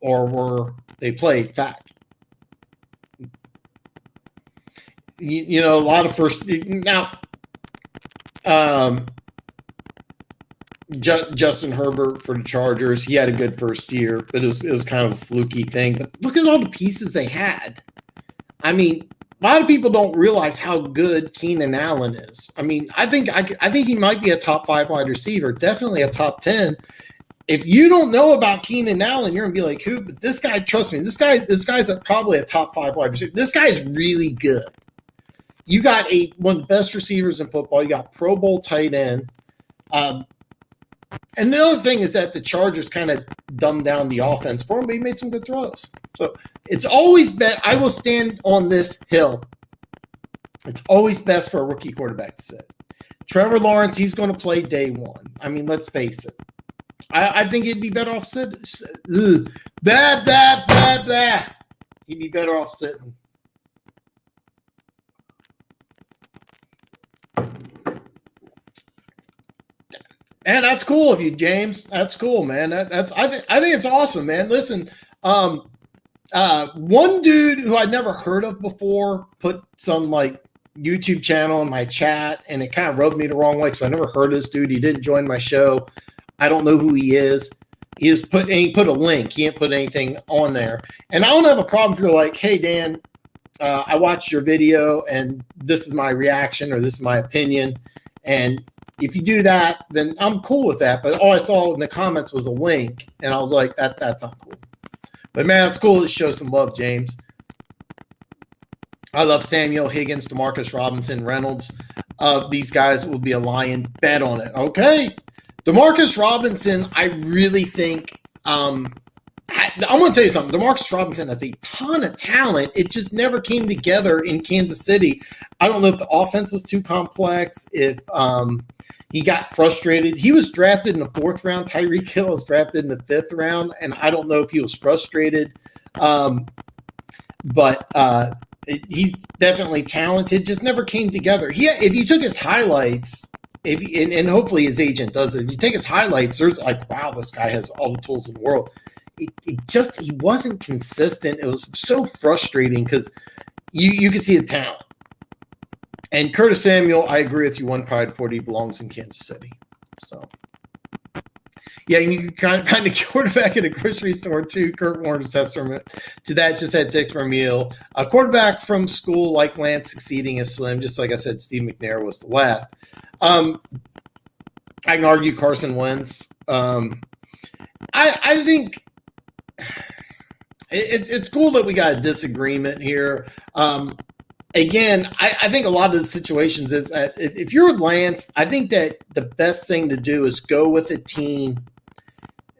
or they played. Fact. A lot of first now. Justin Herbert for the Chargers, he had a good first year, but it was kind of a fluky thing. But look at all the pieces they had. I mean, a lot of people don't realize how good Keenan Allen is. I mean, I think he might be a top 5 wide receiver, definitely a top 10. If you don't know about Keenan Allen, you're gonna be like, who? But this guy, trust me, this guy's probably a top 5 wide receiver. This guy is really good. You got one of the best receivers in football. You got Pro Bowl tight end. And the other thing is that the Chargers kind of dumbed down the offense for him, but he made some good throws. So it's always best. I will stand on this hill. It's always best for a rookie quarterback to sit. Trevor Lawrence, he's going to play day one. I mean, let's face it. I think he'd be better off sitting. He'd be better off sitting. Man, that's cool of you, James. That's cool, man. I think it's awesome, man. Listen, one dude who I'd never heard of before put some YouTube channel in my chat, and it kind of rubbed me the wrong way because I never heard of this dude. He didn't join my show. I don't know who he is. He put a link. He didn't put anything on there. And I don't have a problem if you're like, hey, Dan, I watched your video, and this is my reaction or this is my opinion. And if you do that, then I'm cool with that. But all I saw in the comments was a link, and I was like, that's not cool. But, man, it's cool to show some love, James. I love Samuel, Higgins, DeMarcus Robinson, Reynolds. These guys will be a lion. Bet on it. Okay. DeMarcus Robinson, I really think I'm going to tell you something. DeMarcus Robinson has a ton of talent. It just never came together in Kansas City. I don't know if the offense was too complex, if he got frustrated. He was drafted in the 4th round. Tyree Gillespie was drafted in the 5th round, and I don't know if he was frustrated. But he's definitely talented. Just never came together. If you took his highlights, and hopefully his agent does it, if you take his highlights, there's like, wow, this guy has all the tools in the world. He wasn't consistent. It was so frustrating because you could see the talent. And Curtis Samuel, I agree with you. One Pride 40 belongs in Kansas City. So Yeah, and you can kind of quarterback at a grocery store too. Kurt Warner's testament to that. Just had Dick Vermeil. A quarterback from school like Lance succeeding is slim. Just like I said, Steve McNair was the last. I can argue Carson Wentz. I think it's cool that we got a disagreement here. Again, I think a lot of the situations is that if you're Lance, I think that the best thing to do is go with a team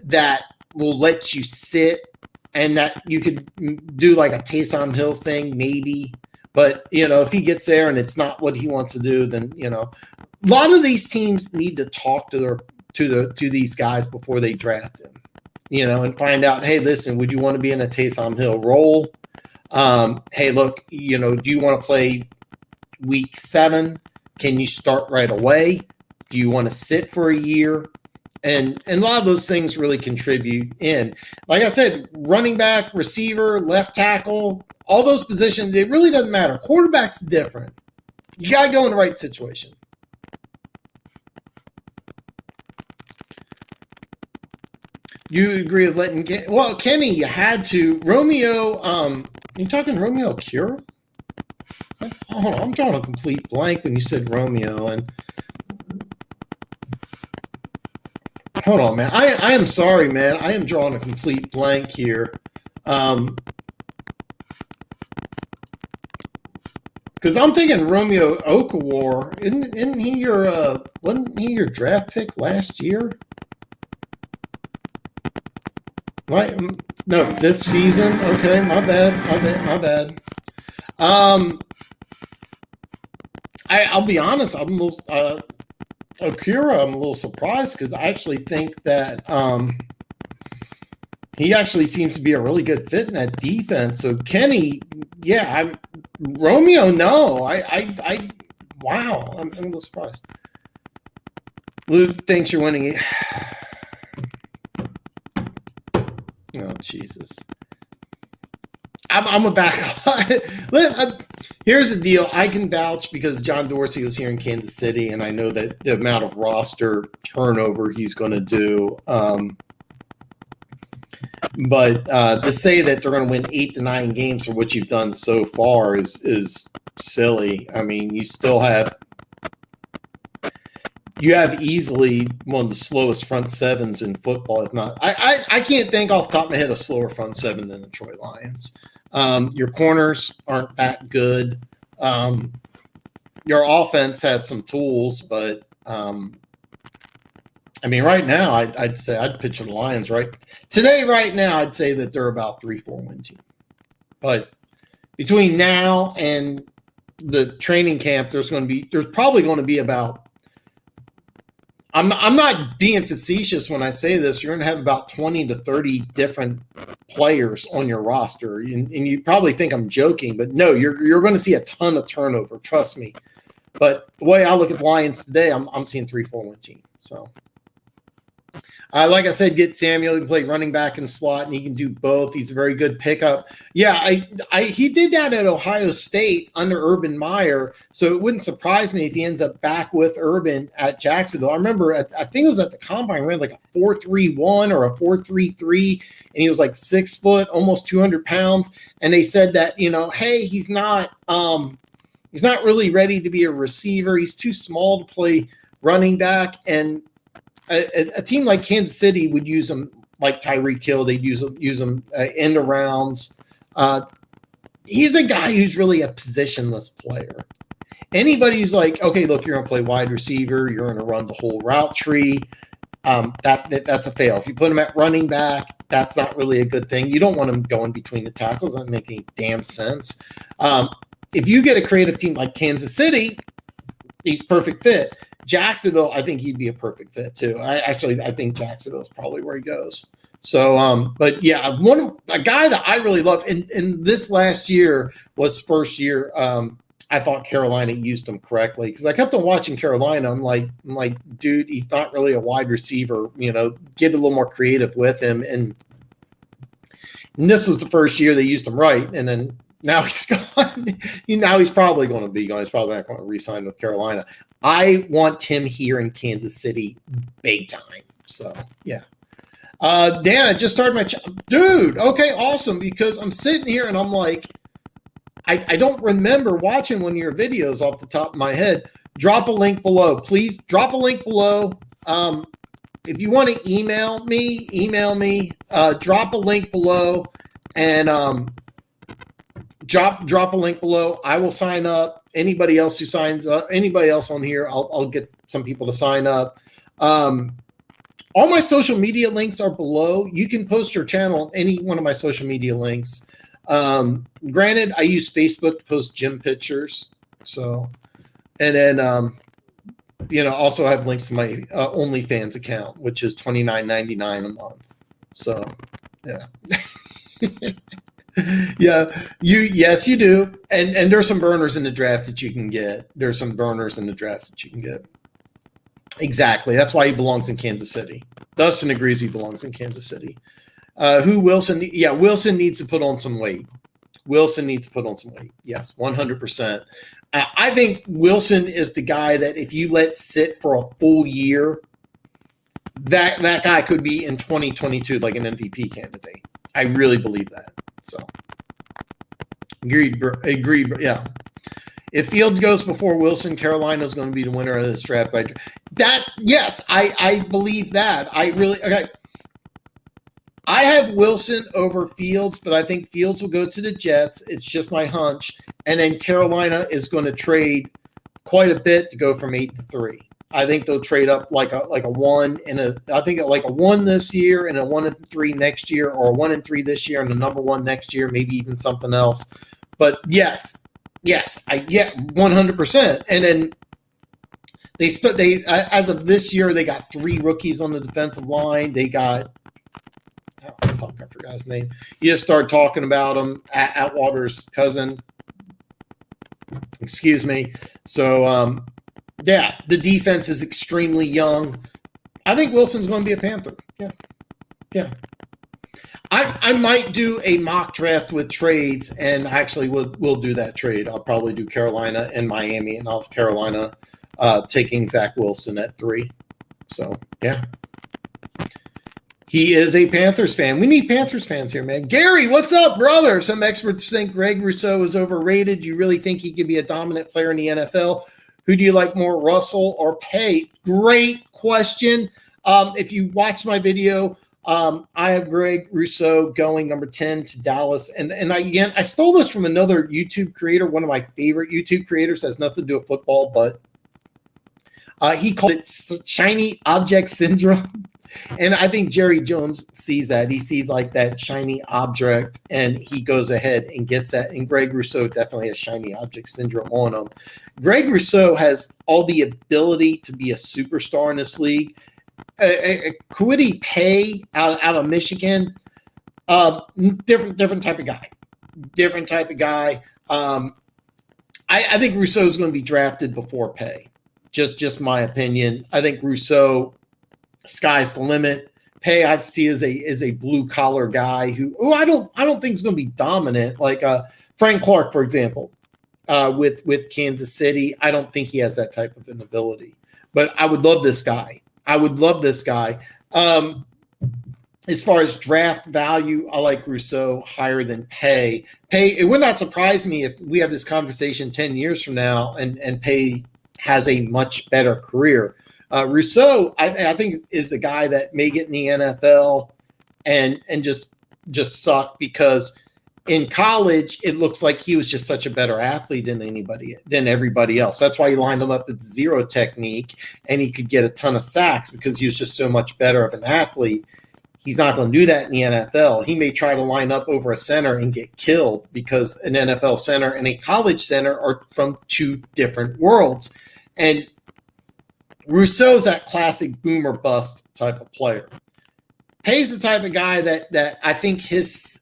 that will let you sit and that you could do like a Taysom Hill thing, maybe. But, if he gets there and it's not what he wants to do, then, a lot of these teams need to talk to these guys before they draft him, and find out, hey, listen, would you want to be in a Taysom Hill role? Hey, look, do you want to play week 7? Can you start right away? Do you want to sit for a year? And a lot of those things really contribute in. Like I said, running back, receiver, left tackle, all those positions, it really doesn't matter. Quarterback's different. You got to go in the right situation. You agree with letting Kenny, you had to. Romeo, you talking Romeo Cure? Hold on, I'm drawing a complete blank when you said Romeo. And hold on, man. I am sorry, man. I am drawing a complete blank here. Because I'm thinking Romeo Okawar. Isn't he wasn't he your draft pick last year? Right? No, 5th season. Okay, my bad. I'll be honest. I'm a little Okura. I'm a little surprised because I actually think that he actually seems to be a really good fit in that defense. So Kenny, yeah, Romeo. No, wow, I'm a little surprised. Luke thinks you're winning it. Oh, Jesus. I'm a back. Here's the deal. I can vouch because John Dorsey was here in Kansas City, and I know that the amount of roster turnover he's going to do. But to say that they're going to win 8 to 9 games for what you've done so far is silly. I mean, you have easily one of the slowest front sevens in football, if not. I can't think off the top of my head a slower front seven than the Detroit Lions. Your corners aren't that good. Your offense has some tools, but I mean, right now, I'd say I'd pitch the Lions right now. I'd say that they're about 3-4 win team. But between now and the training camp, there's probably going to be about. I'm not being facetious when I say this. You're going to have about 20 to 30 different players on your roster, and you probably think I'm joking, but no, you're going to see a ton of turnover. Trust me. But the way I look at the Lions today, I'm seeing 3-4 win team. So, like I said, get Samuel. He can play running back and slot, and he can do both. He's a very good pickup. Yeah, he did that at Ohio State under Urban Meyer, so it wouldn't surprise me if he ends up back with Urban at Jacksonville. I remember, I think it was at the Combine, he ran like a 4.31 or a 4.33, and he was like 6 foot, almost 200 pounds. And they said that, hey, he's not really ready to be a receiver. He's too small to play running back, and a team like Kansas City would use him like Tyree Hill. They'd use him end arounds. He's a guy who's really a positionless player. Anybody who's like, okay, look, you're going to play wide receiver, you're going to run the whole route tree, that's a fail. If you put him at running back, that's not really a good thing. You don't want him going between the tackles. That doesn't make any damn sense. If you get a creative team like Kansas City, he's perfect fit. Jacksonville, I think he'd be a perfect fit too. I think Jacksonville is probably where he goes. So, but yeah, a guy that I really love in this last year was first year. I thought Carolina used him correctly because I kept on watching Carolina. I'm like, dude, he's not really a wide receiver. Get a little more creative with him. And this was the first year they used him right, and then now he's gone. Now he's probably going to be gone. He's probably not going to re-sign with Carolina. I want him here in Kansas City big time. So, yeah. Dan, I just started my dude. Okay, awesome. Because I'm sitting here and I'm like, I don't remember watching one of your videos off the top of my head. Drop a link below, please. Drop a link below. If you want to email me. Drop a link below, and drop a link below. I will sign up. Anybody else who signs up, anybody else on here, I'll get some people to sign up. All my social media links are below. You can post your channel on any one of my social media links. Granted, I use Facebook to post gym pictures. So, and then, also have links to my OnlyFans account, which is $29.99 a month. So, yeah. Yes, you do. And there's some burners in the draft that you can get. Exactly. That's why he belongs in Kansas City. Dustin agrees he belongs in Kansas City. Wilson? Yeah, Wilson needs to put on some weight. Yes, 100%. I think Wilson is the guy that if you let sit for a full year, that guy could be in 2022 like an MVP candidate. I really believe that. So, agreed. Yeah. If Fields goes before Wilson, Carolina's going to be the winner of this draft. Yes, I believe that. Okay. I have Wilson over Fields, but I think Fields will go to the Jets. It's just my hunch. And then Carolina is going to trade quite a bit to go from 8 to 3. I think they'll trade up like a 1 and I think like a 1 this year and a 1 and 3 next year, or a 1 and 3 this year and a number 1 next year, maybe even something else. But yes, I get 100%. And then they as of this year, they got 3 rookies on the defensive line. They got, I forgot his name. You just start talking about him. Atwater's cousin. Excuse me. So, the defense is extremely young. I think Wilson's going to be a Panther. Yeah. I might do a mock draft with trades, and actually we'll do that trade. I'll probably do Carolina and Miami, and I'll have Carolina taking Zach Wilson at 3. So, yeah. He is a Panthers fan. We need Panthers fans here, man. Gary, what's up, brother? Some experts think Greg Rousseau is overrated. Do you really think he could be a dominant player in the NFL? Who do you like more, Russell or Pay? Great question. If you watch my video, I have Greg Rousseau going number 10 to Dallas. And I stole this from another YouTube creator, one of my favorite YouTube creators, has nothing to do with football, but he called it shiny object syndrome. And I think Jerry Jones sees that. He sees like that shiny object, and he goes ahead and gets that. And Greg Rousseau definitely has shiny object syndrome on him. Greg Rousseau has all the ability to be a superstar in this league. Kwity Paye out of Michigan, different type of guy. I think Rousseau is going to be drafted before Paye. Just my opinion. I think Rousseau, sky's the limit. Paye I see as a blue collar guy who I don't think is going to be dominant like Frank Clark, for example, with Kansas City. I don't think he has that type of an ability. But I would love this guy. As far as draft value, I like Rousseau higher than Paye. It would not surprise me if we have this conversation 10 years from now and Paye has a much better career. Rousseau, I think, is a guy that may get in the NFL and just suck, because in college it looks like he was just such a better athlete than everybody else. That's why he lined him up with the zero technique, and he could get a ton of sacks because he was just so much better of an athlete. He's not going to do that in the NFL. He may try to line up over a center and get killed, because an NFL center and a college center are from 2 different worlds. And Rousseau's that classic boomer bust type of player. Paye's the type of guy that I think his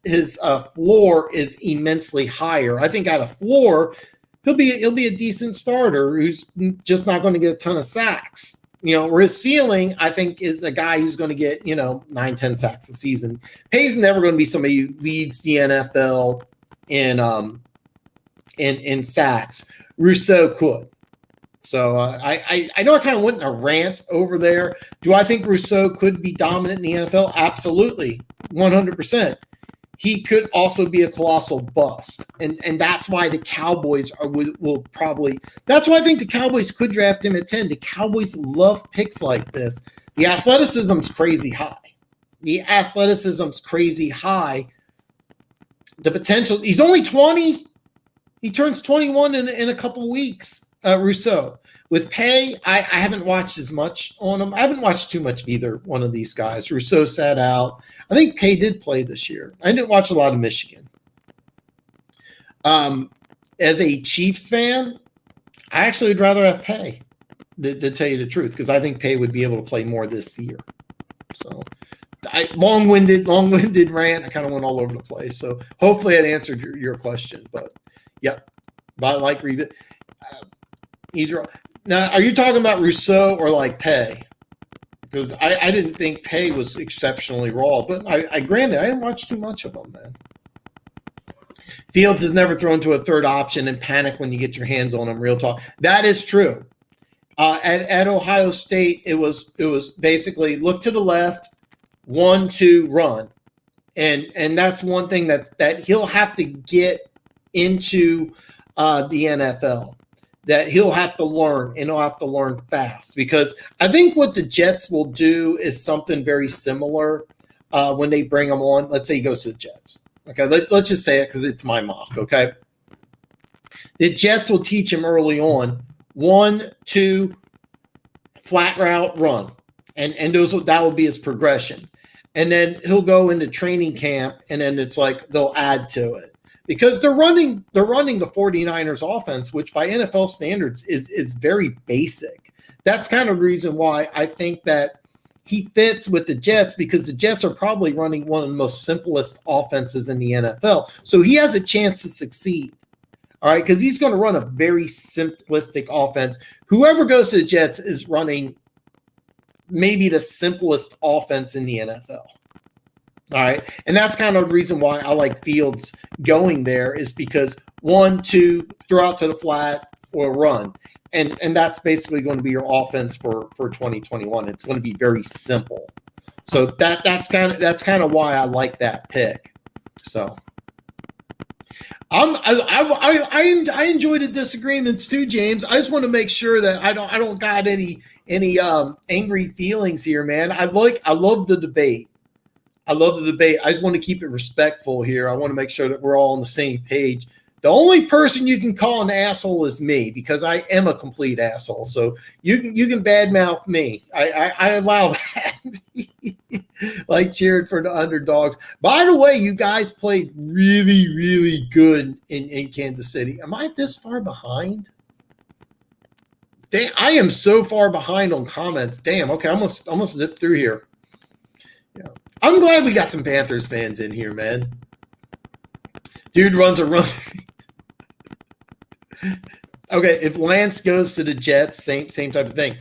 floor is immensely higher. I think at a floor, he'll be a decent starter who's just not going to get a ton of sacks. Where his ceiling, I think, is a guy who's going to get 9-10 sacks a season. Paye's never going to be somebody who leads the NFL in sacks. Rousseau could. So I know I kind of went in a rant over there. Do I think Rousseau could be dominant in the NFL? Absolutely, 100%. He could also be a colossal bust, and that's why the Cowboys will probably. That's why I think the Cowboys could draft him at 10. The Cowboys love picks like this. The athleticism's crazy high. The potential. He's only 20. He turns 21 in a couple weeks. Rousseau. With Pay, I haven't watched as much on him. I haven't watched too much of either one of these guys. Rousseau sat out. I think Pay did play this year. I didn't watch a lot of Michigan. As a Chiefs fan, I actually would rather have Pay, to tell you the truth, because I think Pay would be able to play more this year. So, long-winded rant. I kind of went all over the place. So hopefully that answered your question. But yeah, but I like read it. Now, are you talking about Rousseau or like Pay? Because I didn't think Pay was exceptionally raw, but I granted I didn't watch too much of him, man. Fields has never thrown to a third option and panic when you get your hands on him. Real talk. That is true. At Ohio State, it was basically look to the left, 1-2 run, and that's one thing that he'll have to get into the NFL. That he'll have to learn, and he'll have to learn fast, because I think what the Jets will do is something very similar when they bring him on. Let's say he goes to the Jets. Okay, let's just say it because it's my mock. Okay, the Jets will teach him early on 1-2 flat route run, and that will be his progression, and then he'll go into training camp, and then it's like they'll add to it. Because they're running the 49ers offense, which by NFL standards is very basic. That's kind of the reason why I think that he fits with the Jets, because the Jets are probably running one of the most simplest offenses in the NFL. So he has a chance to succeed. All right, because he's going to run a very simplistic offense. Whoever goes to the Jets is running maybe the simplest offense in the NFL. All right. And that's kind of the reason why I like Fields going there, is because 1-2, throw out to the flat or run. And that's basically going to be your offense for 2021. It's going to be very simple. So that's kind of why I like that pick. So I enjoy the disagreements too, James. I just want to make sure that I don't got any angry feelings here, man. I love the debate. I just want to keep it respectful here. I want to make sure that we're all on the same page. The only person you can call an asshole is me, because I am a complete asshole. So you can badmouth me. I allow that. Like cheering for the underdogs. By the way, you guys played really, really good in Kansas City. Am I this far behind? Damn, I am so far behind on comments. Damn. Okay, I'm gonna zip through here. Yeah. I'm glad we got some Panthers fans in here, man. Dude runs a run. Okay, if Lance goes to the Jets, same type of thing.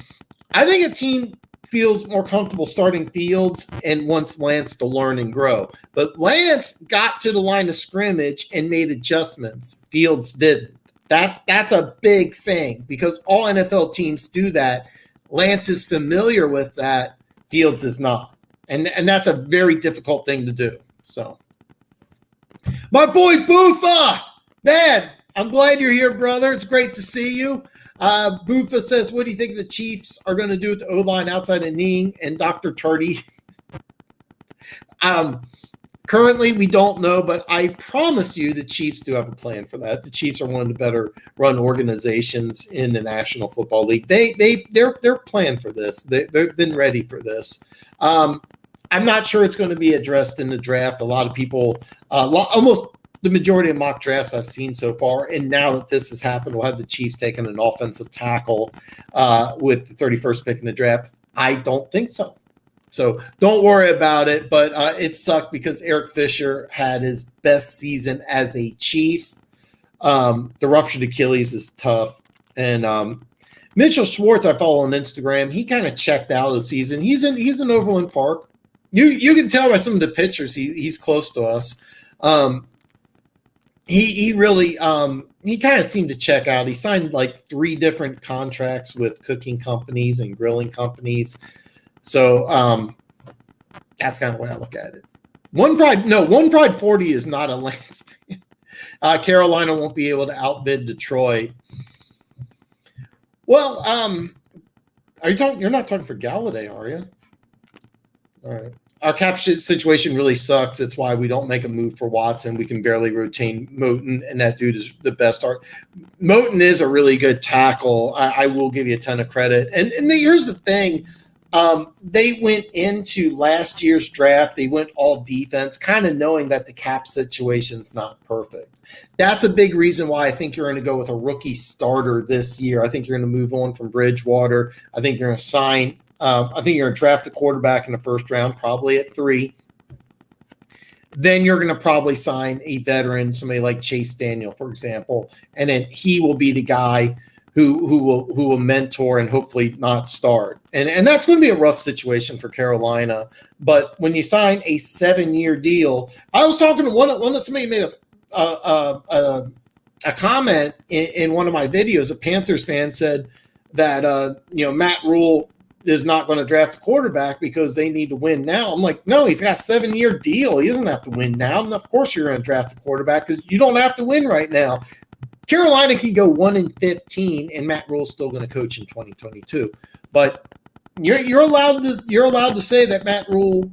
I think a team feels more comfortable starting Fields and wants Lance to learn and grow. But Lance got to the line of scrimmage and made adjustments. Fields didn't. That's a big thing, because all NFL teams do that. Lance is familiar with that. Fields is not. And that's a very difficult thing to do. So, my boy Boofa, man, I'm glad you're here, brother. It's great to see you. Boofa says, what do you think the Chiefs are going to do with the O-line outside of Ning and Dr. Tardy? Currently, we don't know, but I promise you the Chiefs do have a plan for that. The Chiefs are one of the better run organizations in the National Football League. They're planned for this. They've been ready for this. I'm not sure it's going to be addressed in the draft. A lot of people, almost the majority of mock drafts I've seen so far, and now that this has happened, we'll have the Chiefs taking an offensive tackle with the 31st pick in the draft. I don't think so. So don't worry about it, but it sucked because Eric Fisher had his best season as a Chief. The ruptured Achilles is tough. And Mitchell Schwartz, I follow on Instagram. He kind of checked out of the season. He's in Overland Park. You can tell by some of the pictures he's close to us. he really he kind of seemed to check out. He signed like 3 different contracts with cooking companies and grilling companies. So that's kind of the way I look at it. One Pride 40 is not a Lance. Carolina won't be able to outbid Detroit. Well, you're not talking for Galladay, are you? All right. Our cap situation really sucks. It's why we don't make a move for Watson. We can barely retain Moton, and that dude is the best. Moton is a really good tackle. I will give you a ton of credit. And here's the thing. They went into last year's draft. They went all defense, kind of knowing that the cap situation's not perfect. That's a big reason why I think you're going to go with a rookie starter this year. I think you're going to move on from Bridgewater. I think you're going to sign I think you're going to draft a quarterback in the first round, probably at 3. Then you're going to probably sign a veteran, somebody like Chase Daniel, for example, and then he will be the guy who will mentor and hopefully not start. And that's going to be a rough situation for Carolina. But when you sign a 7-year deal, I was talking to somebody made a comment in one of my videos. A Panthers fan said that Matt Rule is not going to draft a quarterback because they need to win now. I'm like, no, he's got a 7-year deal. He doesn't have to win now. And of course you're going to draft a quarterback because you don't have to win right now. Carolina can go 1-15, and Matt Rule's still going to coach in 2022. But you're allowed to say that Matt Rule,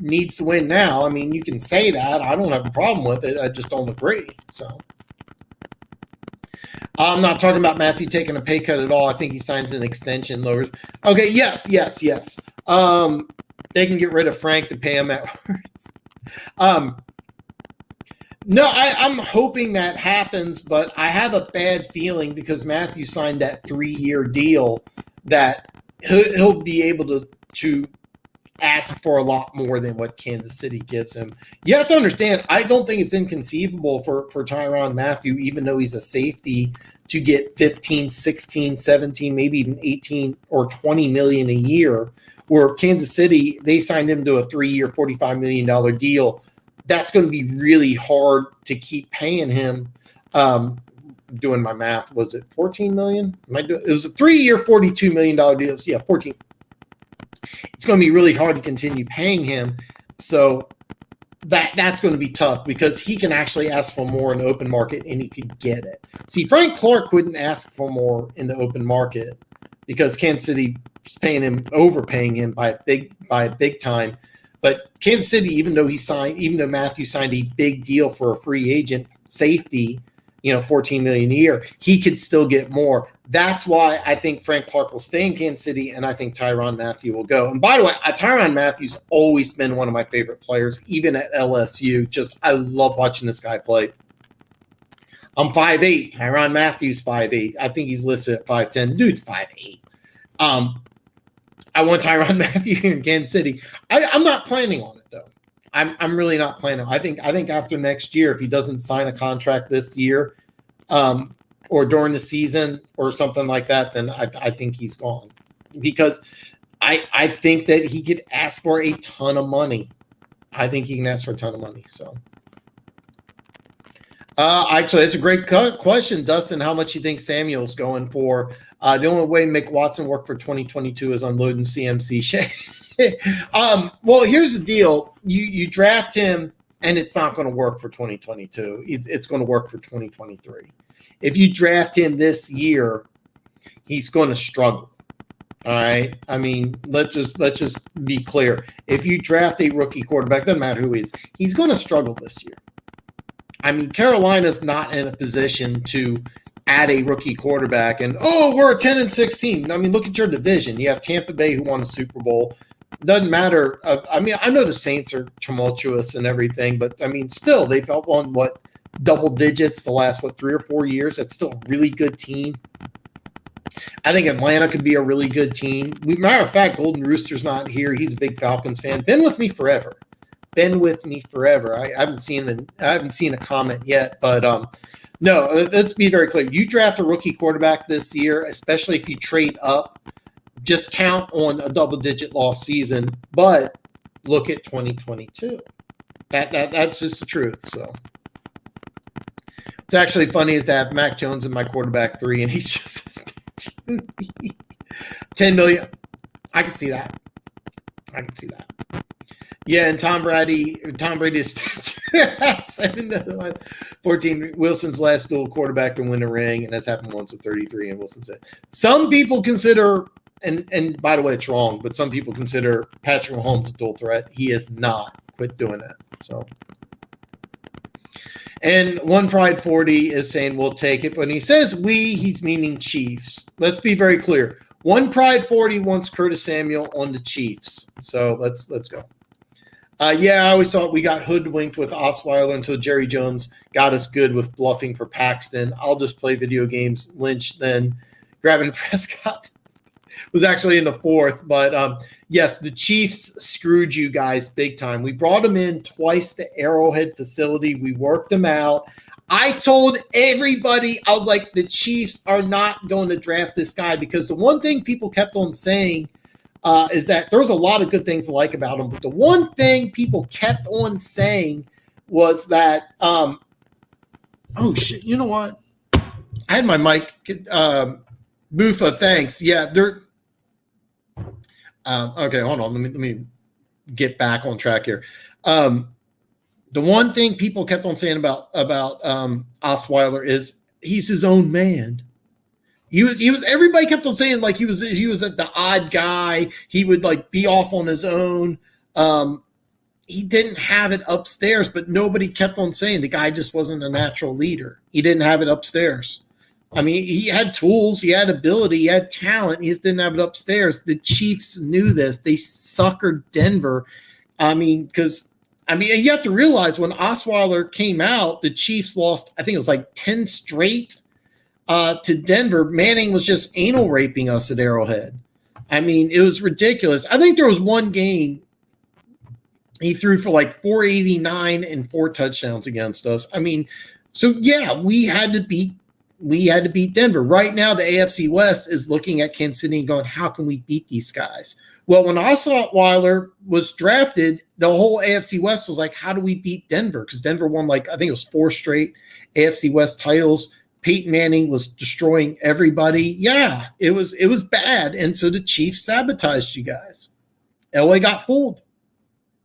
needs to win now. I mean, you can say that. I don't have a problem with it. I just don't agree. So I'm not talking about Matthew taking a pay cut at all. I think he signs an extension, lowers. Okay, yes. They can get rid of Frank to pay him at No, I'm hoping that happens, but I have a bad feeling because Matthew signed that 3-year deal that he'll be able to ask for a lot more than what Kansas City gives him. You have to understand, I don't think it's inconceivable for Tyrann Mathieu, even though he's a safety, to get 15, 16, 17, maybe even 18 or 20 million a year, where Kansas City, they signed him to a 3-year, $45 million deal. That's going to be really hard to keep paying him. Doing my math, was it 14 million? It was a 3-year, $42 million deal. So yeah, 14. It's going to be really hard to continue paying him. So that's going to be tough because he can actually ask for more in the open market and he could get it. See, Frank Clark couldn't ask for more in the open market because Kansas City is overpaying him by a big time. But Kansas City, even though Matthew signed a big deal for a free agent safety, $14 million a year, he could still get more. That's why I think Frank Clark will stay in Kansas City, and I think Tyrann Mathieu will go. And by the way, Tyrann Mathieu's always been one of my favorite players, even at LSU. I love watching this guy play. I'm 5'8". Tyrann Mathieu's 5'8". I think he's listed at 5'10". Dude's 5'8". I want Tyrann Mathieu in Kansas City. I'm not planning on it though. I'm really not planning. I think after next year, if he doesn't sign a contract this year, or during the season or something like that, then I think he's gone because I think that he could ask for a ton of money. I think he can ask for a ton of money. So, actually, it's a great question, Dustin. How much you think Samuel's going for? The only way to make Watson work for 2022 is unloading CMC. Well, here's the deal. You draft him, and it's not going to work for 2022. It's going to work for 2023. If you draft him this year, he's going to struggle. All right. I mean, let's just be clear. If you draft a rookie quarterback, doesn't matter who he is, he's going to struggle this year. I mean, Carolina's not in a position to add a rookie quarterback and, we're a 10-6 team. I mean, look at your division. You have Tampa Bay who won a Super Bowl. Doesn't matter. I mean, I know the Saints are tumultuous and everything, but I mean, still, they've won double digits the last 3 or 4 years. That's still a really good team. I think Atlanta could be a really good team. Matter of fact, Golden Rooster's not here. He's a big Falcons fan. Been with me forever. I haven't seen a comment yet, but no. Let's be very clear. You draft a rookie quarterback this year, especially if you trade up. Just count on a double-digit loss season, but look at 2022. That's just the truth. So. It's actually funny is to have Mac Jones in my quarterback 3, and he's just 10 million. I can see that. Yeah, and Tom Brady is 7 to 14. Wilson's last dual quarterback to win a ring, and that's happened once at 33. And Wilson said, some people consider, and by the way, it's wrong, but some people consider Patrick Mahomes a dual threat. He is not. Quit doing that. So, and One Pride 40 is saying we'll take it, but when he says we, he's meaning Chiefs. Let's be very clear. One Pride 40 wants Curtis Samuel on the Chiefs. So let's go. Yeah, I always thought we got hoodwinked with Osweiler until Jerry Jones got us good with bluffing for Paxton. I'll just play video games. Lynch then grabbing Prescott was actually in the 4th. But yes, the Chiefs screwed you guys big time. We brought them in twice to Arrowhead facility. We worked them out. I told everybody, I was like, the Chiefs are not going to draft this guy because the one thing people kept on saying is that there's a lot of good things to like about him. But the one thing people kept on saying was that, oh, shit, you know what? I had my mic, Boofa, thanks. Yeah, they're, okay, hold on. Let me get back on track here. The one thing people kept on saying about Osweiler is he's his own man. He was everybody kept on saying like he was the odd guy. He would like be off on his own. He didn't have it upstairs, but nobody kept on saying the guy just wasn't a natural leader. He didn't have it upstairs. I mean, he had tools, he had ability, he had talent. He just didn't have it upstairs. The Chiefs knew this. They suckered Denver. I mean, you have to realize when Osweiler came out, the Chiefs lost, I think it was like 10 straight to Denver. Manning was just anal raping us at Arrowhead. I mean, it was ridiculous. I think there was one game he threw for like 489 and 4 touchdowns against us. I mean, so yeah, we had to beat Denver. Right now, the AFC West is looking at Kansas City and going, how can we beat these guys? Well, when Osweiler was drafted, the whole AFC West was like, how do we beat Denver? Because Denver won like, I think it was 4 straight AFC West titles. Peyton Manning was destroying everybody. Yeah, it was bad. And so the Chiefs sabotaged you guys. Elway got fooled.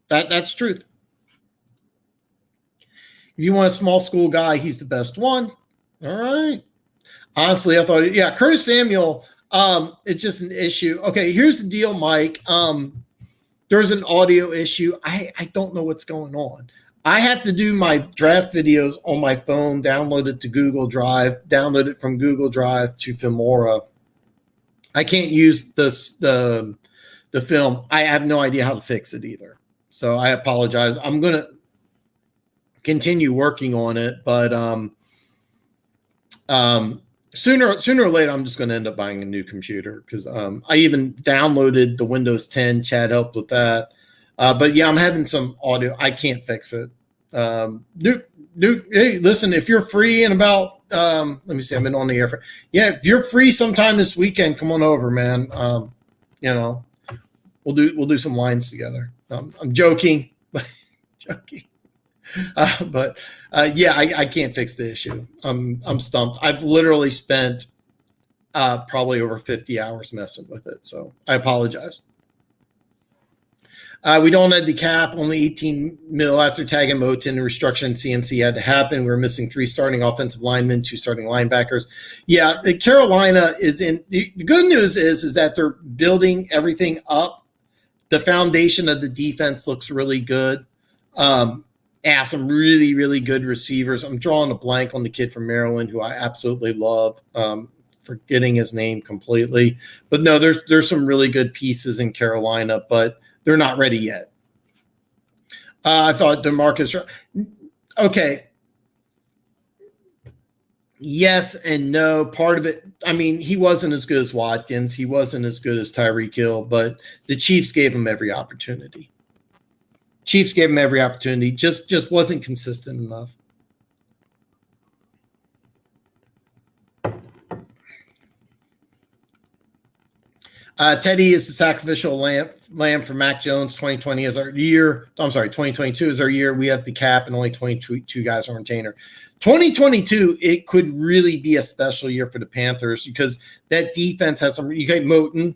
That's truth. If you want a small school guy, he's the best one. All right. Honestly, I thought, yeah, Curtis Samuel, it's just an issue. Okay, here's the deal, Mike. There's an audio issue. I don't know what's going on. I have to do my draft videos on my phone, download it to Google Drive, download it from Google Drive to Filmora. I can't use the film. I have no idea how to fix it either. So I apologize. I'm going to continue working on it, but sooner or later, I'm just going to end up buying a new computer because I even downloaded the Windows 10. Chad helped with that. But yeah, I'm having some audio. I can't fix it. Duke, hey, listen, if you're free in about, let me see, I've been on the air for, yeah, if you're free sometime this weekend, come on over, man. We'll do some lines together. I'm joking, but joking. But yeah, I can't fix the issue. I'm stumped. I've literally spent probably over 50 hours messing with it. So I apologize. We don't have the cap, only 18 mil after tagging Moton. The restructuring CMC had to happen. We're missing 3 starting offensive linemen, 2 starting linebackers. Yeah, Carolina is in. The good news is that they're building everything up. The foundation of the defense looks really good. Some really, really good receivers. I'm drawing a blank on the kid from Maryland who I absolutely love. Forgetting his name completely. But no, there's some really good pieces in Carolina, but they're not ready yet. I thought DeMarcus. Okay. Yes and no. Part of it, I mean, he wasn't as good as Watkins. He wasn't as good as Tyree Gillespie, but the Chiefs gave him every opportunity. Just wasn't consistent enough. Teddy is the sacrificial lamb for Mac Jones. 2020 is our year. I'm sorry, 2022 is our year. We have the cap, and only 22 guys are on retainer. 2022, it could really be a special year for the Panthers because that defense has some. You got Moton,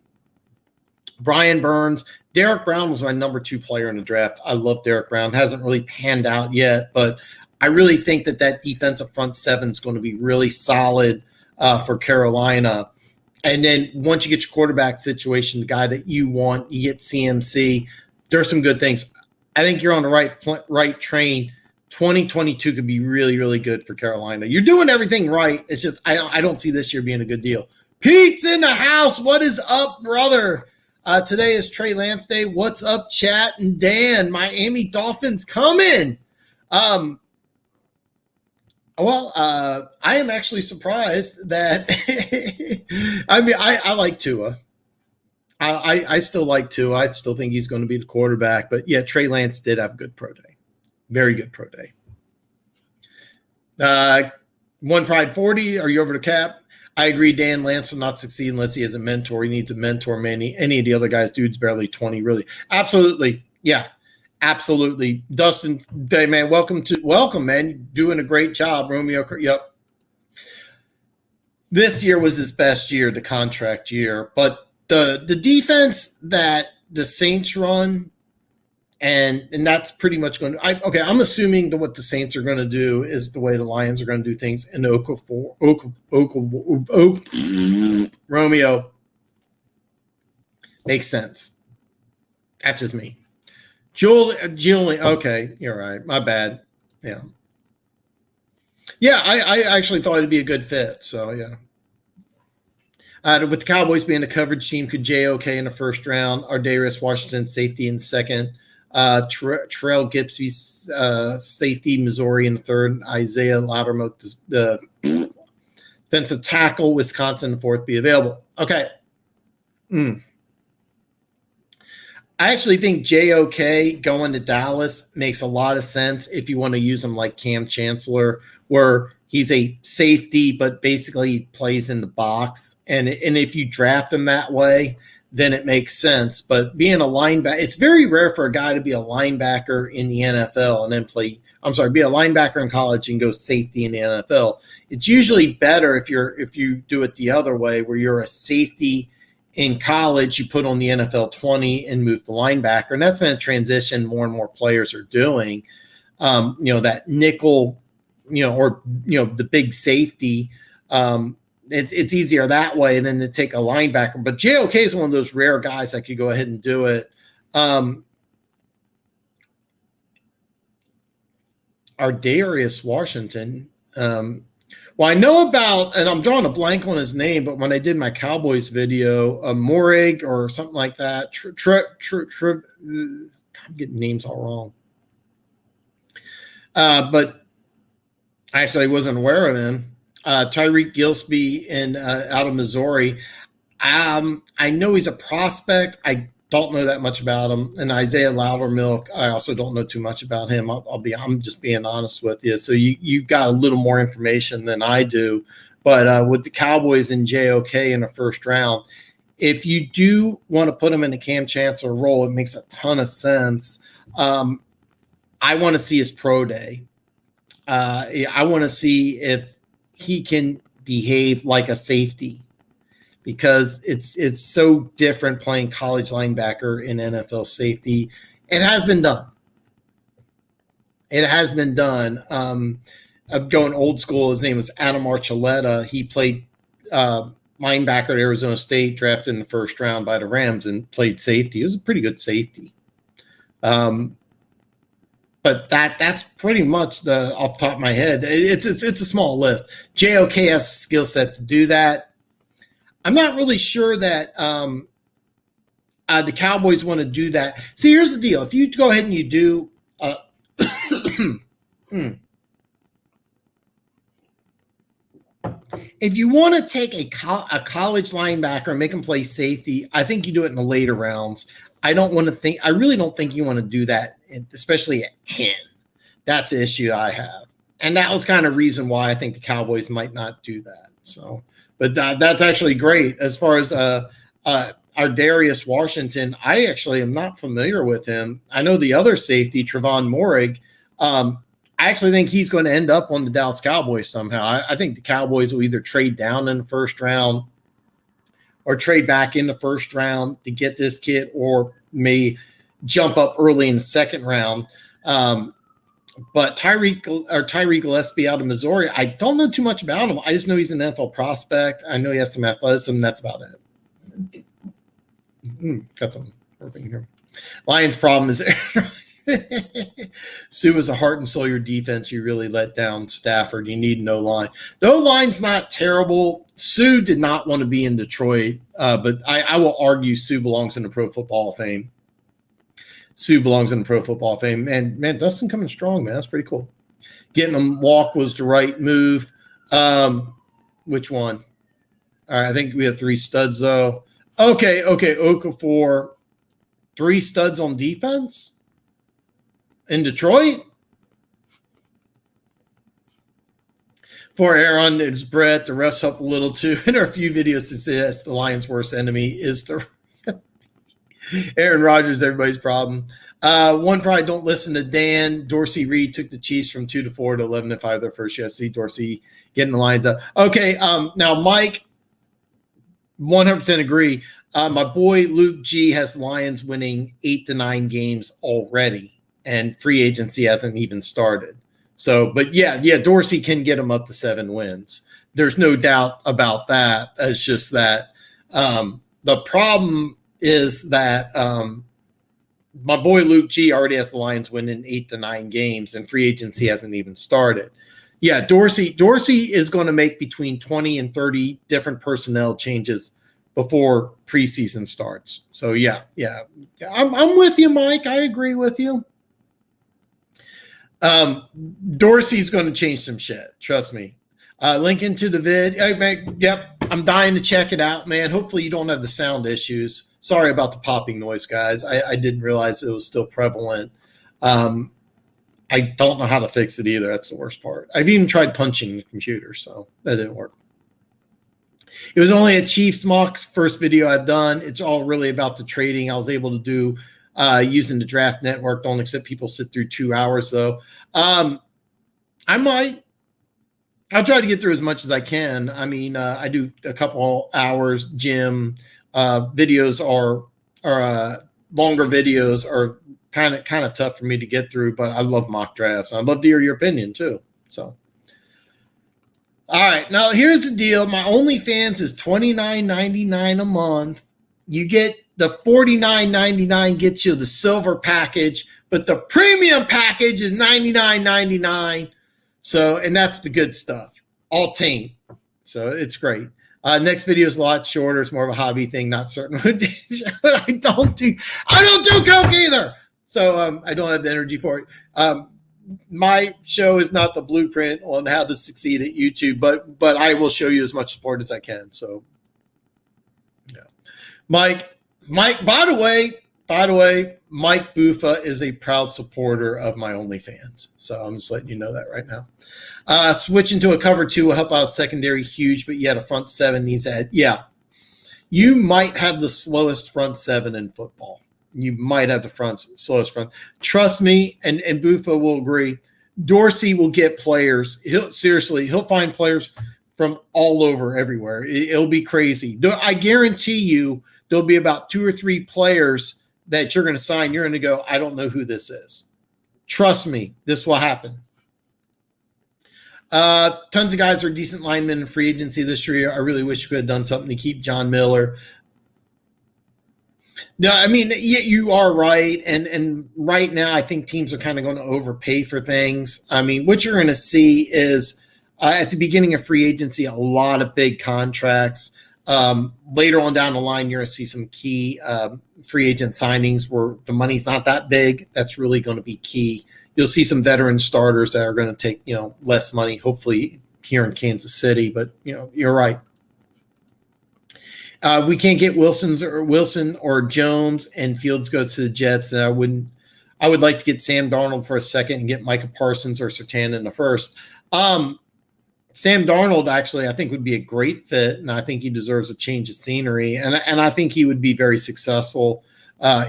Brian Burns, Derek Brown was my number 2 player in the draft. I love Derek Brown. Hasn't really panned out yet, but I really think that defensive front seven is going to be really solid for Carolina. And then once you get your quarterback situation, the guy that you want, you get CMC. There's some good things. I think you're on the right train. 2022 could be really, really good for Carolina. You're doing everything right. It's just I don't see this year being a good deal. Pete's in the house. What is up, brother? Today is Trey Lance Day. What's up, chat? And Dan, Miami Dolphins coming. I am actually surprised that I mean, I like Tua. I still like Tua. I still think he's going to be the quarterback. But yeah, Trey Lance did have a good pro day. Very good pro day. One Pride 40. Are you over the cap? I agree. Dan Lance will not succeed unless he has a mentor. He needs a mentor. Any of the other guys, dude's barely 20. Really, absolutely, yeah, absolutely. Dustin, day man, welcome, man. You're doing a great job, Romeo. Yep. This year was his best year, the contract year, but the defense that the Saints run. And that's pretty much going to – I'm assuming that what the Saints are going to do is the way the Lions are going to do things. And Romeo makes sense. That's just me. Julie, okay, you're right. My bad. Yeah. Yeah, I actually thought it'd be a good fit. So, yeah. With the Cowboys being a coverage team, could JOK in the first round, Ardarius Washington safety in second, Terrell Gibson's safety, Missouri in the third, Isaiah Loudermilk, the defensive tackle, Wisconsin in fourth, be available. Okay. I actually think JOK going to Dallas makes a lot of sense if you want to use him like Cam Chancellor, where he's a safety, but basically he plays in the box. And if you draft him that way, then it makes sense. But being a linebacker, it's very rare for a guy to be a linebacker in the NFL and then be a linebacker in college and go safety in the NFL. It's usually better if you do it the other way, where you're a safety in college, you put on the NFL 20 and move to linebacker. And that's been a transition more and more players are doing. That nickel, the big safety, it's easier that way than to take a linebacker. But JOK is one of those rare guys that could go ahead and do it. Ardarius Washington. I know about, and I'm drawing a blank on his name, but when I did my Cowboys video, Morig or something like that, I'm getting names all wrong. But actually I wasn't aware of him. Tyree Gillespie out of Missouri. I know he's a prospect. I don't know that much about him. And Isaiah Loudermilk, I also don't know too much about him. I'm just being honest with you. So you got a little more information than I do. But with the Cowboys and JOK in the first round, if you do want to put him in the Cam Chancellor role, it makes a ton of sense. I want to see his pro day. I want to see if he can behave like a safety, because it's so different playing college linebacker in NFL safety. It has been done. I'm going old school. His name was Adam Archuleta. He played linebacker at Arizona State, drafted in the first round by the Rams, and played safety. He was a pretty good safety. But that's pretty much off the top of my head. It's a small list. JOK has a skill set to do that. I'm not really sure that the Cowboys want to do that. See, here's the deal. If you go ahead and you do if you want to take a college linebacker and make him play safety, I think you do it in the later rounds. I really don't think you want to do that, especially at 10. That's the issue I have. And that was kind of reason why I think the Cowboys might not do that. So, but that's actually great as far as Ardarius Washington, I actually am not familiar with him. I know the other safety, Trevon Moehrig. I actually think he's going to end up on the Dallas Cowboys somehow. I think the Cowboys will either trade down in the first round or trade back in the first round to get this kid, or may jump up early in the second round. But Tyree Gillespie out of Missouri, I don't know too much about him. I just know he's an NFL prospect. I know he has some athleticism. That's about it. Got some burping here. Lions' problem is Sue is a heart and soul your defense. You really let down Stafford. You need no line. No line's not terrible. Sue did not want to be in Detroit, but I will argue Sue belongs in the Pro Football Hall of Fame. Sue belongs in the Pro Football Hall of Fame. And, man, Dustin coming strong, man. That's pretty cool. Getting him walk was the right move. Which one? All right, I think we have 3 studs, though. Okay, Okafor. 3 studs on defense in Detroit? For Aaron, it's Brett. The refs up a little, too. And there are a few videos that suggest the Lions' worst enemy is the Aaron Rodgers, everybody's problem. One probably don't listen to Dan. Dorsey Reed took the Chiefs from 2-4 to 11-5 their first year. I see Dorsey getting the Lions up. Okay, now Mike, 100% agree. My boy Luke G has Lions winning 8 to 9 games already, and free agency hasn't even started. So, but yeah, Dorsey can get them up to 7 wins. There's no doubt about that. It's just that the problem is that my boy Luke G already has the Lions winning 8 to 9 games, and free agency hasn't even started. Yeah, Dorsey is going to make between 20 and 30 different personnel changes before preseason starts. So yeah, I'm with you, Mike. I agree with you. Dorsey's going to change some shit. Trust me. Link into the vid. Yep. I'm dying to check it out, man. Hopefully you don't have the sound issues. Sorry about the popping noise, guys. I didn't realize it was still prevalent. I don't know how to fix it either. That's the worst part. I've even tried punching the computer, so that didn't work. It was only a Chiefs Mocks first video I've done. It's all really about the trading I was able to do using the Draft Network. Don't accept people sit through 2 hours, though. I'll try to get through as much as I can. I mean, I do a couple hours gym. Videos are longer videos are kind of tough for me to get through, but I love mock drafts. I'd love to hear your opinion too. So, all right, now here's the deal. My OnlyFans is $29.99 a month. You get the $49.99 gets you the silver package, but the premium package is $99.99. So, and that's the good stuff. All tame. So it's great. Next video is a lot shorter. It's more of a hobby thing, not certain. But I don't do coke either. So I don't have the energy for it. My show is not the blueprint on how to succeed at YouTube, but I will show you as much support as I can. So yeah. Mike, by the way, Mike Buffa is a proud supporter of my OnlyFans. So I'm just letting you know that right now. Switching to a cover 2 will help out secondary huge, but yet a front 7 needs that. Yeah. You might have the slowest front 7 in football. You might have the slowest front. Trust me, and Buffa will agree. Dorsey will get players. He'll find players from all over everywhere. It'll be crazy. I guarantee you there'll be about 2 or 3 players that you're going to sign. You're going to go, I don't know who this is. Trust me, this will happen. Tons of guys are decent linemen in free agency this year. I really wish you could have done something to keep John Miller. No, I mean, you are right. And right now, I think teams are kind of going to overpay for things. I mean, what you're going to see is at the beginning of free agency, a lot of big contracts. Later on down the line, you're going to see some key free agent signings where the money's not that big. That's really going to be key. You'll see some veteran starters that are going to take, less money, hopefully here in Kansas City. But, you're right. We can't get Wilson or Jones and Fields goes to the Jets. And I would like to get Sam Darnold for a second and get Micah Parsons or Surtain in the first. Sam Darnold actually, I think, would be a great fit, and I think he deserves a change of scenery, and I think he would be very successful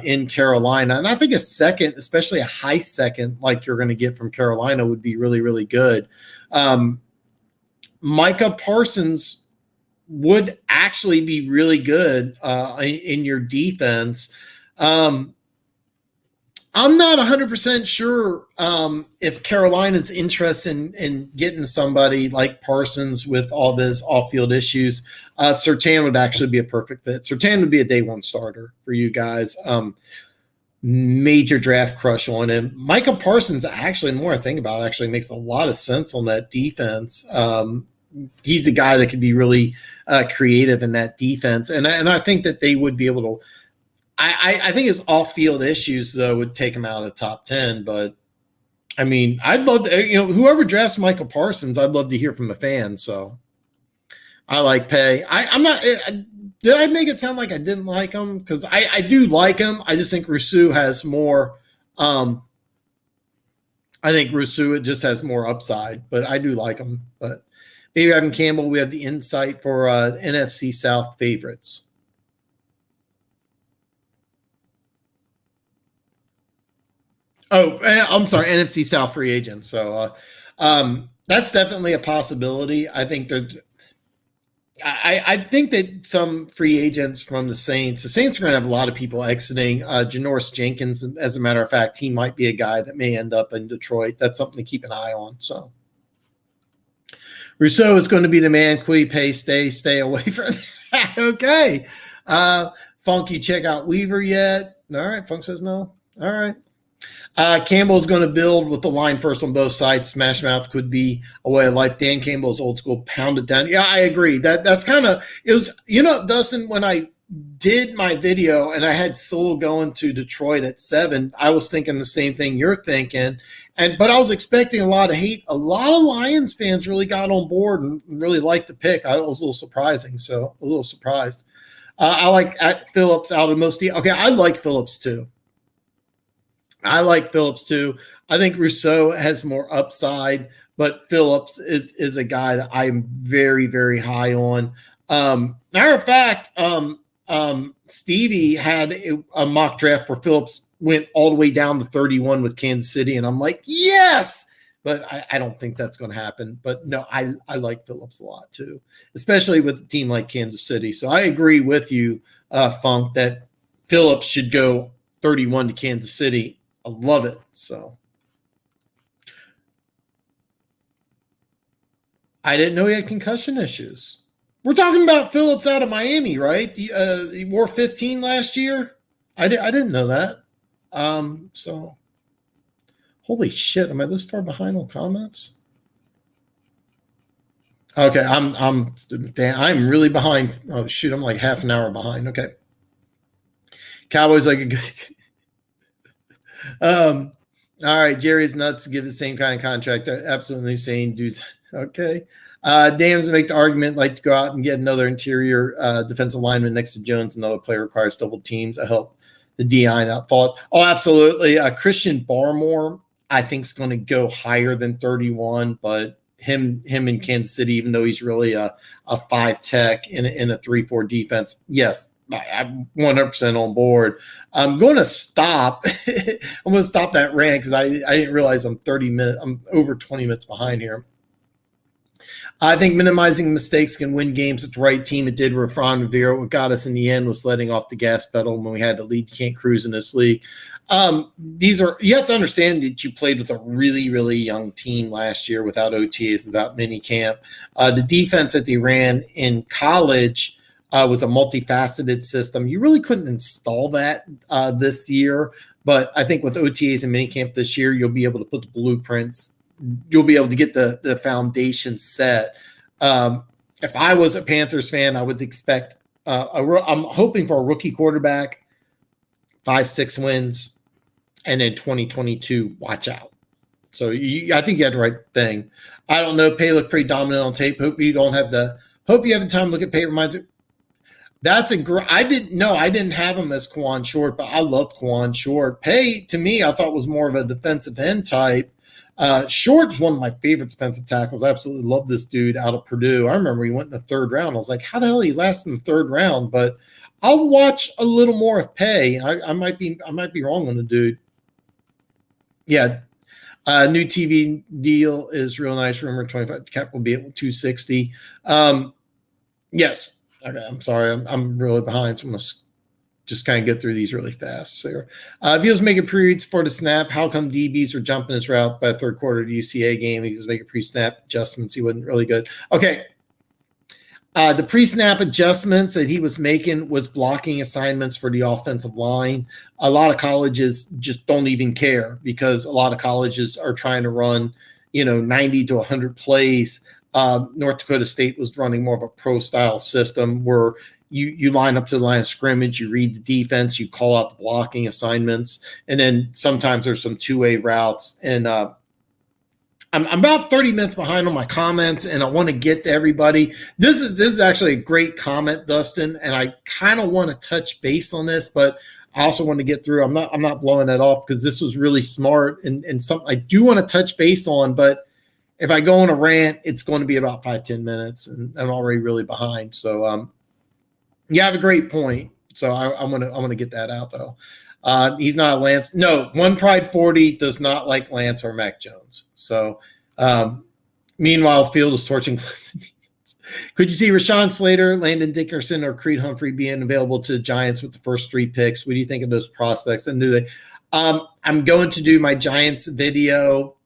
in Carolina. And I think a second, especially a high second, like you're going to get from Carolina, would be really, really good. Micah Parsons would actually be really good in your defense. I'm not 100% sure if Carolina's interested in getting somebody like Parsons with all of his off-field issues. Surtain would actually be a perfect fit. Surtain would be a day one starter for you guys. Major draft crush on him. Micah Parsons, actually, the more I think about it, actually makes a lot of sense on that defense. He's a guy that could be really creative in that defense. And I think that they would be able to – I think his off-field issues, though, would take him out of the top 10. But, I mean, I'd love to – whoever drafts Michael Parsons, I'd love to hear from a fan. So, I like Pay. I'm not – did I make it sound like I didn't like him? Because I do like him. I just think Rousseau has more I think Rousseau just has more upside. But I do like him. But maybe Evan Campbell, we have the insight for NFC South favorites. Oh, I'm sorry, NFC South free agents. So that's definitely a possibility. I think I think that some free agents from the Saints are going to have a lot of people exiting. Janoris Jenkins, as a matter of fact, he might be a guy that may end up in Detroit. That's something to keep an eye on. So Rousseau is going to be the man. Kui Pay, stay away from that. Okay. Funky, check out Weaver yet? All right. Funk says no. All right. Campbell's going to build with the line first on both sides. Smash Mouth could be a way of life. Dan Campbell's old school, pound it down. Yeah, I agree. That's kind of – it was – Dustin, when I did my video and I had Sewell going to Detroit at 7, I was thinking the same thing you're thinking. But I was expecting a lot of hate. A lot of Lions fans really got on board and really liked the pick. I was a little surprising, so a little surprised. I like Phillips out of most – okay, I like Phillips too. I think Rousseau has more upside, but Phillips is a guy that I'm very, very high on. Matter of fact, Stevie had a mock draft for Phillips, went all the way down to 31 with Kansas City, and I'm like, yes! But I don't think that's going to happen. But no, I like Phillips a lot too, especially with a team like Kansas City. So I agree with you, Funk, that Phillips should go 31 to Kansas City. I love it. So I didn't know he had concussion issues. We're talking about Phillips out of Miami, right? He wore 15 last year. I didn't know that. So holy shit, am I this far behind on comments? Okay, I'm really behind. Oh shoot, I'm like half an hour behind. Okay. Cowboys like a good. All right, Jerry's nuts to give the same kind of contract. Absolutely insane, dudes. Okay. Dan's make the argument like to go out and get another interior defensive lineman next to Jones. Another player requires double teams to help the DI out thought. Oh, absolutely. Christian Barmore, I think, is going to go higher than 31, but him in Kansas City, even though he's really a 5 tech in a 3-4 defense, yes, I'm 100% on board. I'm going to stop. I'm going to stop that rant because I didn't realize I'm over 20 minutes behind here. I think minimizing mistakes can win games with the right team. It did with Ron Rivera. What got us in the end was letting off the gas pedal when we had to lead. You can't cruise in this league. You have to understand that you played with a really, really young team last year without OTAs, without minicamp. The defense that they ran in college was a multifaceted system. You really couldn't install that this year, but I think with OTAs and minicamp this year, you'll be able to put the blueprints. You'll be able to get the foundation set. If I was a Panthers fan, I would expect I'm hoping for a rookie quarterback, 5-6 wins, and then 2022, watch out. So I think you had the right thing. I don't know. Pay looked pretty dominant on tape. Hope you have the time to look at Pay. Reminds me. That's I didn't have him as Quan Short, but I loved Quan Short. Pay, to me, I thought was more of a defensive end type. Short's one of my favorite defensive tackles. I absolutely love this dude out of Purdue. I remember he went in the third round. I was like, how the hell he last in the third round? But I'll watch a little more of Pay. I might be wrong on the dude. Yeah. New TV deal is real nice. Rumor 25 cap will be at 260. Yes. Okay. I'm sorry. I'm really behind. So I'm going to just kind of get through these really fast. So, if he was making pre-reads for the snap, how come DBs were jumping his route by the third quarter of the UCA game? He was making pre-snap adjustments. He wasn't really good. Okay. The pre-snap adjustments that he was making was blocking assignments for the offensive line. A lot of colleges just don't even care because a lot of colleges are trying to run, 90 to 100 plays. North Dakota State was running more of a pro-style system where you line up to the line of scrimmage, you read the defense, you call out the blocking assignments, and then sometimes there's some two-way routes. And I'm about 30 minutes behind on my comments, and I want to get to everybody. This is actually a great comment, Dustin, and I kind of want to touch base on this, but I also want to get through. I'm not blowing that off because this was really smart and something I do want to touch base on, but if I go on a rant, it's going to be about 5-10 minutes, and I'm already really behind. So, you have a great point. So I'm gonna get that out though. He's not a Lance. No, One Pride 40 does not like Lance or Mac Jones. So, meanwhile, Field is torching Clemson. Could you see Rashawn Slater, Landon Dickerson, or Creed Humphrey being available to the Giants with the first 3 picks? What do you think of those prospects? And do they? I'm going to do my Giants video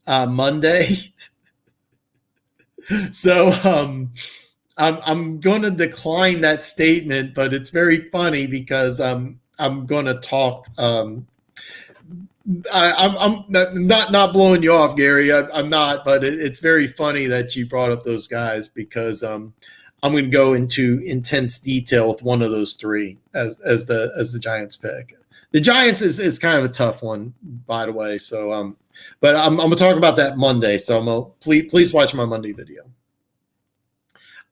Monday. So I'm going to decline that statement, but it's very funny because I'm going to talk. I'm not blowing you off, Gary. I'm not, but it's very funny that you brought up those guys because I'm going to go into intense detail with one of those 3 as the Giants pick. The Giants is kind of a tough one, by the way. So but I'm going to talk about that Monday. So please watch my Monday video.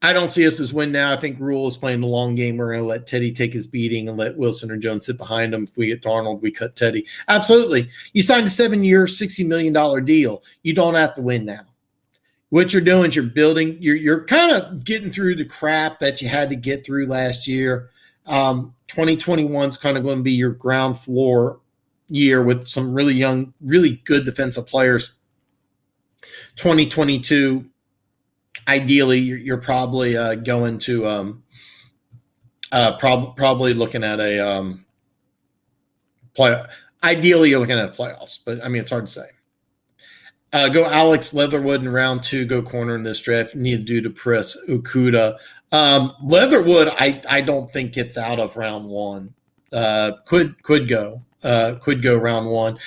I don't see us as win now. I think Rule is playing the long game. We're going to let Teddy take his beating and let Wilson or Jones sit behind him. If we get Darnold, we cut Teddy. Absolutely. You signed a 7-year, $60 million deal. You don't have to win now. What you're doing is you're building. You're kind of getting through the crap that you had to get through last year. 2021 is kind of going to be your ground floor year with some really young, really good defensive players. 2022. Ideally, you're probably going to probably looking at a play. Ideally, you're looking at playoffs, but I mean it's hard to say. Go Alex Leatherwood in round 2. Go corner in this draft. Need to do to press Okuda. Leatherwood, I don't think gets out of round 1. Could go round 1.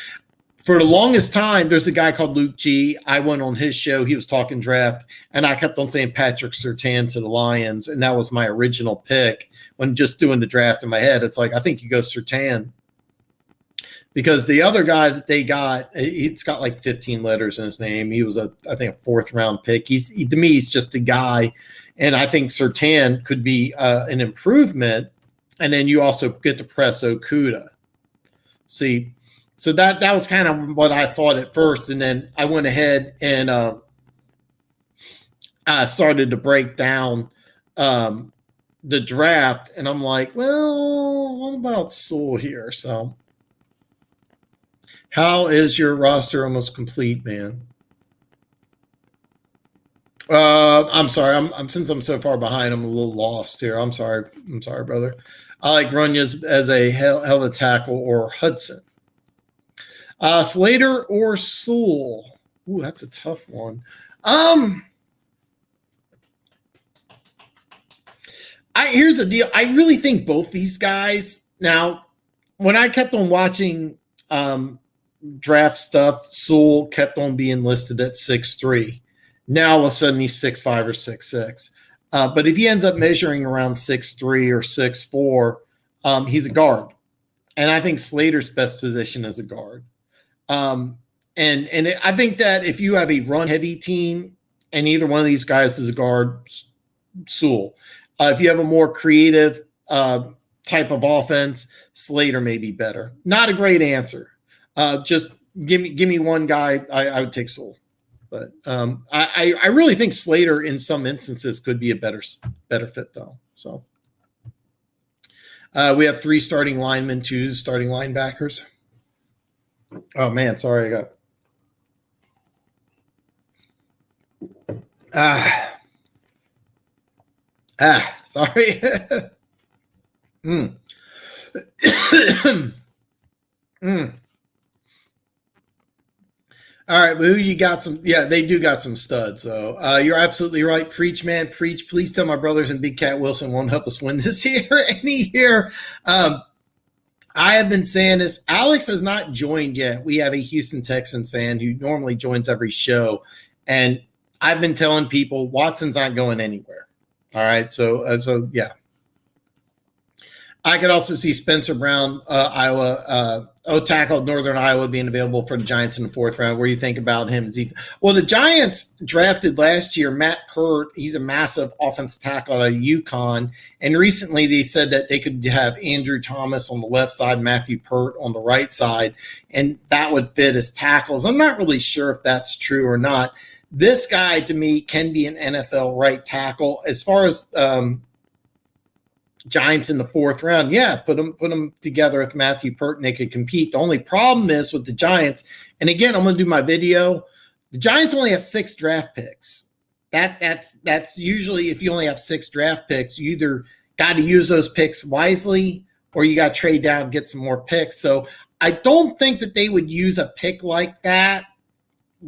For the longest time, there's a guy called Luke G. I went on his show. He was talking draft, and I kept on saying Patrick Surtain to the Lions, and that was my original pick when just doing the draft in my head. It's like, I think you go Surtain because the other guy that they got, it's got like 15 letters in his name. He was, I think, a 4th-round pick. To me, he's just a guy, and I think Surtain could be an improvement, and then you also get to press Okuda. See, so that was kind of what I thought at first, and then I went ahead and I started to break down the draft, and I'm like, well, what about Sewell here? So, how is your roster almost complete, man? I'm sorry. I'm since I'm so far behind, I'm a little lost here. I'm sorry, brother. I like Runyas as a hell of a tackle or Hudson. Slater or Sewell? Ooh, that's a tough one. Here's the deal. I really think both these guys. Now, when I kept on watching draft stuff, Sewell kept on being listed at 6'3". Now all of a sudden he's 6'5" or 6'6". But if he ends up measuring around 6'3" or 6'4", he's a guard. And I think Slater's best position is a guard. I think that if you have a run-heavy team and either one of these guys is a guard, Sewell. If you have a more creative type of offense, Slater may be better. Not a great answer. Just give me one guy. I would take Sewell, but I really think Slater in some instances could be a better fit though. So we have 3 starting linemen, 2 starting linebackers. Oh man, sorry, I got sorry. All right, but who you got some? Yeah, they do got some studs. So you're absolutely right. Preach, man, preach. Please tell my brothers and Big Cat Wilson won't help us win this year any year. I have been saying this. Alex has not joined yet. We have a Houston Texans fan who normally joins every show, and I've been telling people Watson's not going anywhere. All right, so yeah. I could also see Spencer Brown, Iowa, tackle Northern Iowa being available for the Giants in the 4th round. Where do you think about him? Well, the Giants drafted last year Matt Pert. He's a massive offensive tackle out of UConn. And recently they said that they could have Andrew Thomas on the left side, Matthew Pert on the right side, and that would fit as tackles. I'm not really sure if that's true or not. This guy, to me, can be an NFL right tackle. As far as Giants in the 4th round, yeah, put them together with Matthew Pert and they could compete. The only problem is with the Giants, and again, I'm going to do my video. The Giants only have 6 draft picks. That's usually, if you only have 6 draft picks, you either got to use those picks wisely or you got to trade down and get some more picks. So I don't think that they would use a pick like that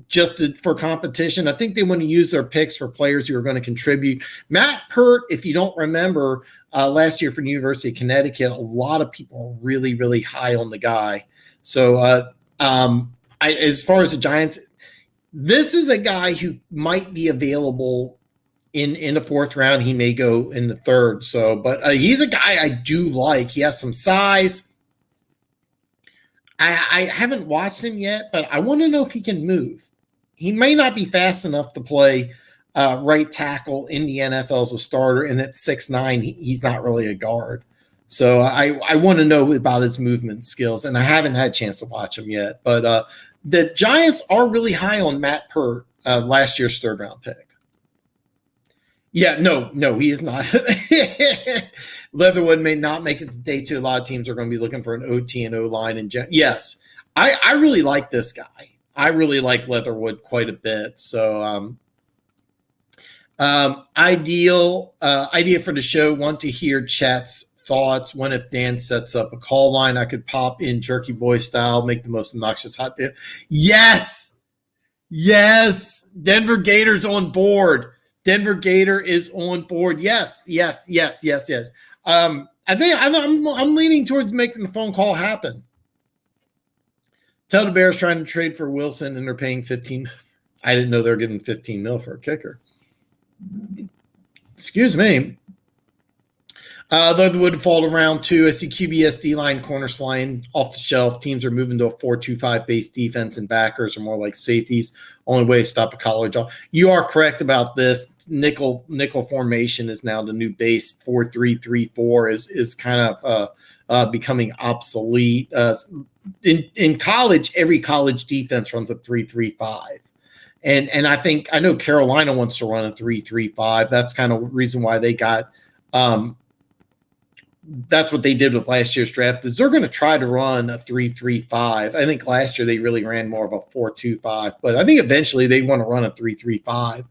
just for competition. I think they want to use their picks for players who are going to contribute. Matt Pert, if you don't remember, last year for the University of Connecticut, a lot of people are really, really high on the guy. So as far as the Giants, this is a guy who might be available in the 4th round. He may go in the 3rd. So, but he's a guy I do like. He has some size. I haven't watched him yet, but I want to know if he can move. He may not be fast enough to play right tackle in the NFL as a starter, and at 6'9", he's not really a guard. So I want to know about his movement skills, and I haven't had a chance to watch him yet. But the Giants are really high on Matt Pert, last year's 3rd round pick. Yeah, no, he is not. Leatherwood may not make it to day 2. A lot of teams are going to be looking for an OT and O-line. And yes, I really like this guy. I really like Leatherwood quite a bit. So idea for the show. Want to hear Chat's thoughts. When if Dan sets up a call line, I could pop in Jerky Boy style, make the most obnoxious hot deal. Yes. Denver Gators on board. Denver Gator is on board. Yes. I think I'm leaning towards making the phone call happen. Tell the Bears trying to trade for Wilson and they're paying 15. I didn't know they're getting 15 mil for a kicker. Excuse me. Leatherwood fall to round 2. I see QBSD line corners flying off the shelf. Teams are moving to a 4-2-5 base defense, and backers are more like safeties. Only way to stop a college off. You are correct about this. Nickel formation is now the new base. 4-3-3-4 is kind of becoming obsolete. In college, every college defense runs a 3-3-5. And I know Carolina wants to run a 3-3-5. That's kind of the reason why they got that's what they did with last year's draft, is they're going to try to run a 3-3-5. I think last year they really ran more of a 4-2-5, but I think eventually they want to run a 3-3-5,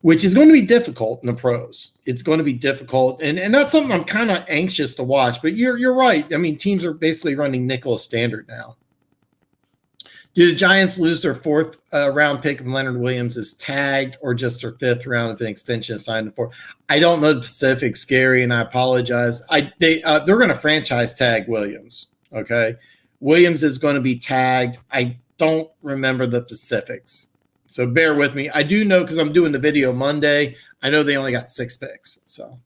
which is going to be difficult in the pros. It's going to be difficult. And that's something I'm kind of anxious to watch, but you're right. I mean, teams are basically running nickel standard now. Do the Giants lose their 4th round pick if Leonard Williams is tagged, or just their 5th round if an extension is signed for? I don't know the specifics, Gary, and I apologize. They're going to franchise tag Williams. Okay, Williams is going to be tagged. I don't remember the specifics, so bear with me. I do know because I'm doing the video Monday. I know they only got 6 picks. So,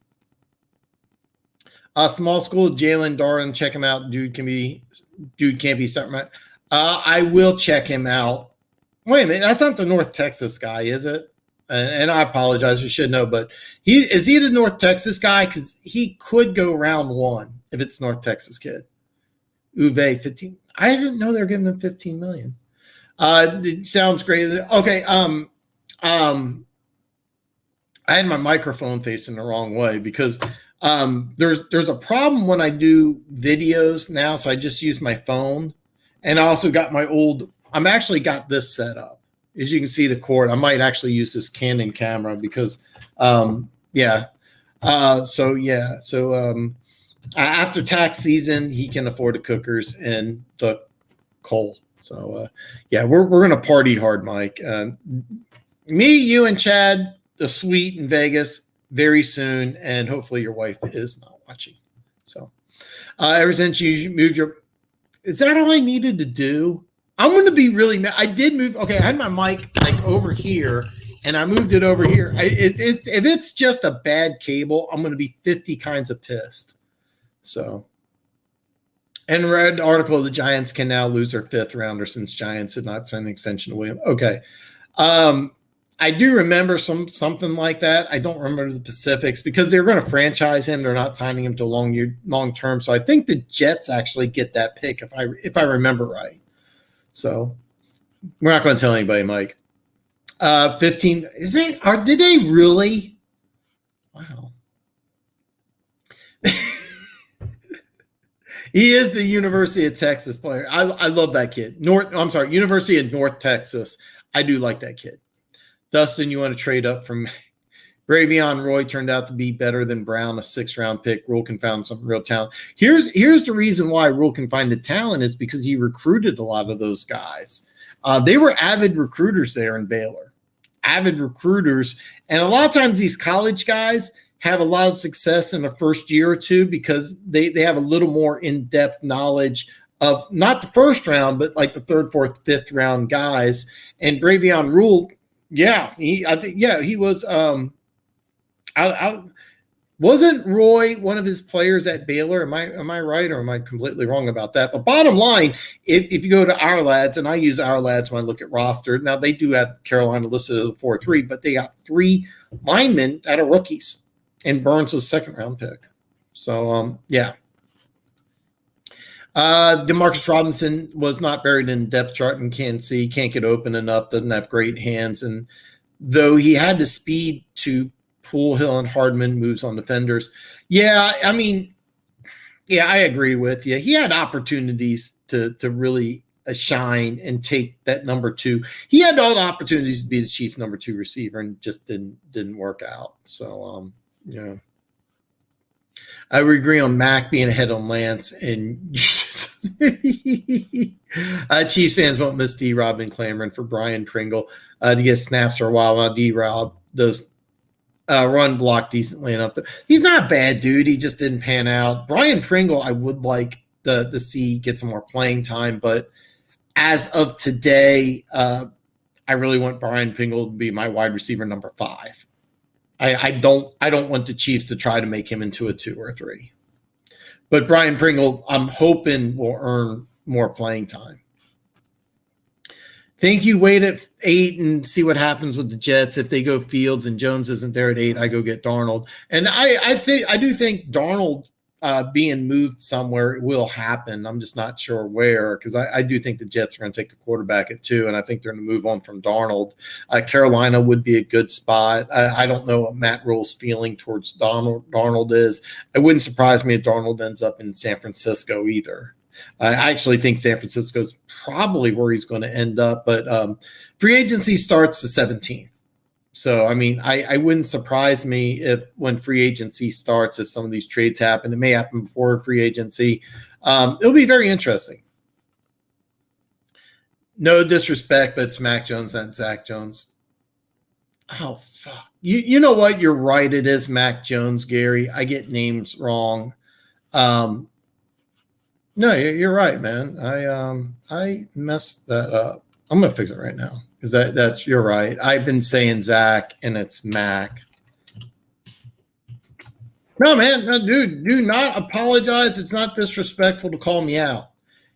small school Jalen Darden, check him out. Dude can't be something. I will check him out. Wait a minute, that's not the North Texas guy, is it? And I apologize, you should know, but is he the North Texas guy? Because he could go round 1 if it's North Texas kid. Uwe 15. I didn't know they were giving him $15 million. It sounds great. Okay. I had my microphone facing the wrong way because there's a problem when I do videos now, so I just use my phone, and I also got my old. I'm actually got this set up. As you can see, the cord. I might actually use this Canon camera because, yeah. After tax season, he can afford the cookers and the coal. So yeah, we're gonna party hard, Mike. Me, you, and Chad, the suite in Vegas very soon, and hopefully your wife is not watching. So ever since you moved is that all I needed to do? I'm going to be really mad. I did move. Okay, I had my mic like over here, and I moved it over here. If it's just a bad cable, I'm going to be 50 kinds of pissed. So, and read the article, the Giants can now lose their 5th rounder since Giants did not send an extension to Williams. Okay. I do remember something like that. I don't remember the specifics because they're going to franchise him. They're not signing him to long term. So I think the Jets actually get that pick if I remember right. So we're not going to tell anybody, Mike. 15 is it? Did they really? Wow. He is the University of Texas player. I love that kid. University of North Texas. I do like that kid. Dustin, you want to trade up from Bravion Roy turned out to be better than Brown, a 6th-round pick. Rule can find some real talent. Here's the reason why Rule can find the talent is because he recruited a lot of those guys. They were avid recruiters there in Baylor. Avid recruiters. And a lot of times these college guys have a lot of success in the first year or two because they have a little more in-depth knowledge of not the first round, but like the 3rd, 4th, 5th round guys. And Bravion Rule, yeah, he was. Wasn't Roy one of his players at Baylor? Am I right, or am I completely wrong about that? But bottom line, if you go to our lads, and I use our lads when I look at roster. Now they do have Carolina listed as a 4-3, but they got 3 linemen that are rookies, and Burns was 2nd-round pick. So yeah. Demarcus Robinson was not buried in depth chart and can't get open enough, doesn't have great hands. And though he had the speed to pull Hill and Hardman moves on defenders. Yeah, I mean, yeah, I agree with you. He had opportunities to really shine and take that number 2. He had all the opportunities to be the Chiefs' number 2 receiver and just didn't work out. So, yeah. I would agree on Mac being ahead on Lance, and Chiefs fans won't miss D-Rob and clamoring for Brian Pringle to get snaps for a while. Now D-Rob does run block decently enough. He's not a bad dude. He just didn't pan out. Brian Pringle, I would like to see get some more playing time, but as of today, I really want Brian Pringle to be my wide receiver number 5. I don't want the Chiefs to try to make him into a 2 or 3. But Brian Pringle, I'm hoping will earn more playing time. Think you wait at 8 and see what happens with the Jets. If they go Fields and Jones isn't there at 8, I go get Darnold. And I do think Darnold being moved somewhere will happen. I'm just not sure where, because I do think the Jets are going to take a quarterback at 2, and I think they're going to move on from Darnold. Carolina would be a good spot. I don't know what Matt Rule's feeling towards Darnold is. It wouldn't surprise me if Darnold ends up in San Francisco either. I actually think San Francisco is probably where he's going to end up, but free agency starts the 17th. So, I mean, I wouldn't surprise me if when free agency starts, if some of these trades happen. It may happen before free agency. It'll be very interesting. No disrespect, but it's Mac Jones and Zach Jones. Oh, fuck. You know what? You're right. It is Mac Jones, Gary. I get names wrong. No, you're right, man. I messed that up. I'm going to fix it right now. Because that's you're right. I've been saying Zach and it's Mac. No, man, no, dude, do not apologize. It's not disrespectful to call me out.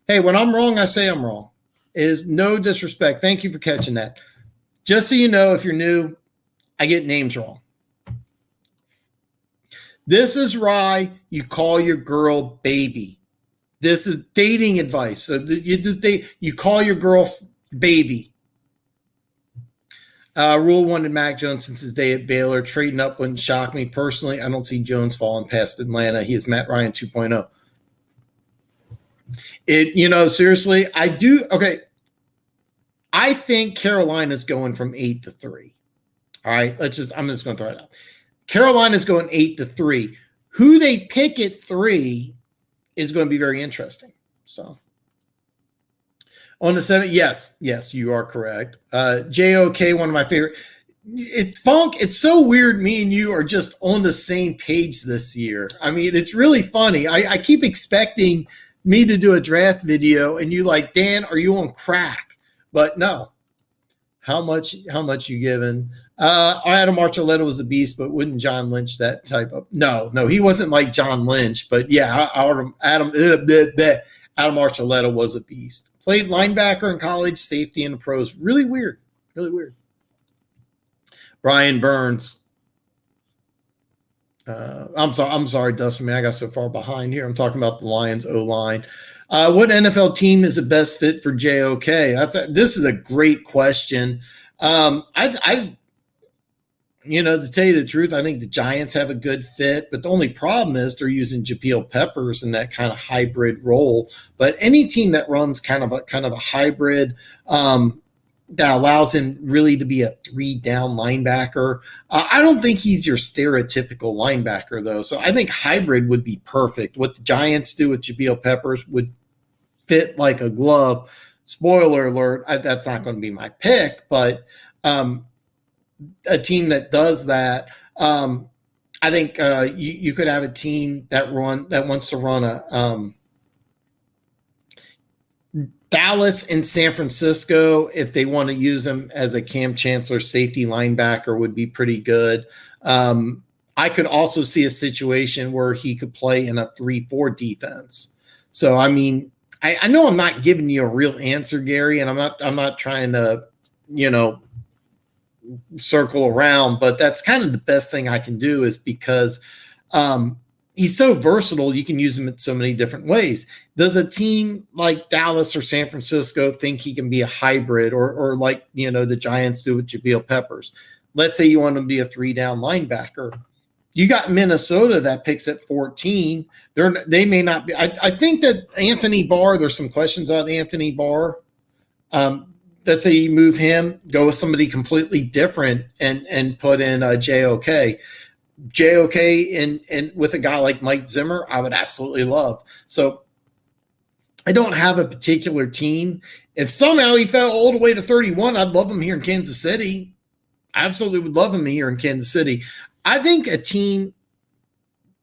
Hey, when I'm wrong, I say I'm wrong. It is no disrespect. Thank you for catching that. Just so you know, if you're new, I get names wrong. This is why you call your girl baby. This is dating advice. So you just date. You call your girl baby. Rule wanted Mac Jones since his day at Baylor. Trading up wouldn't shock me personally. I don't see Jones falling past Atlanta. He is Matt Ryan 2.0. Seriously, I do. Okay. I think Carolina's going from 8-3. All right. I'm just going to throw it out. Carolina's going 8-3. Who they pick at 3 is going to be very interesting. So on the 7th, yes, you are correct. JOK, one of my favorite. It's so weird. Me and you are just on the same page this year. I mean, it's really funny. I keep expecting me to do a draft video and you like, Dan, are you on crack? But no. How much you giving? Adam Archuleta was a beast, but wouldn't John Lynch that type of? No, he wasn't like John Lynch, but yeah, Adam Archuleta was a beast. Played linebacker in college, safety in the pros. Really weird. Brian Burns. I'm sorry, Dustin. Man, I got so far behind here. I'm talking about the Lions O-line. What NFL team is the best fit for JOK? This is a great question. To tell you the truth, I think the Giants have a good fit, but the only problem is they're using Jabril Peppers in that kind of hybrid role. But any team that runs kind of a hybrid that allows him really to be a 3-down linebacker, I don't think he's your stereotypical linebacker though. So I think hybrid would be perfect. What the Giants do with Jabril Peppers would fit like a glove. Spoiler alert, that's not going to be my pick, but a team that does that, I think you could have a team that wants to run a Dallas and San Francisco, if they want to use him as a Cam Chancellor safety linebacker, would be pretty good. I could also see a situation where he could play in a 3-4 defense. So, I mean, I know I'm not giving you a real answer, Gary, and I'm not trying to, circle around, but that's kind of the best thing I can do is because he's so versatile. You can use him in so many different ways. Does a team like Dallas or San Francisco think he can be a hybrid or like, the Giants do with Jabril Peppers? Let's say you want him to be a 3-down linebacker. You got Minnesota that picks at 14. They may not be. I think that Anthony Barr, there's some questions on Anthony Barr. Let's say you move him, go with somebody completely different and put in a JOK. JOK and with a guy like Mike Zimmer, I would absolutely love. So I don't have a particular team. If somehow he fell all the way to 31, I'd love him here in Kansas City. I absolutely would love him here in Kansas City. I think a team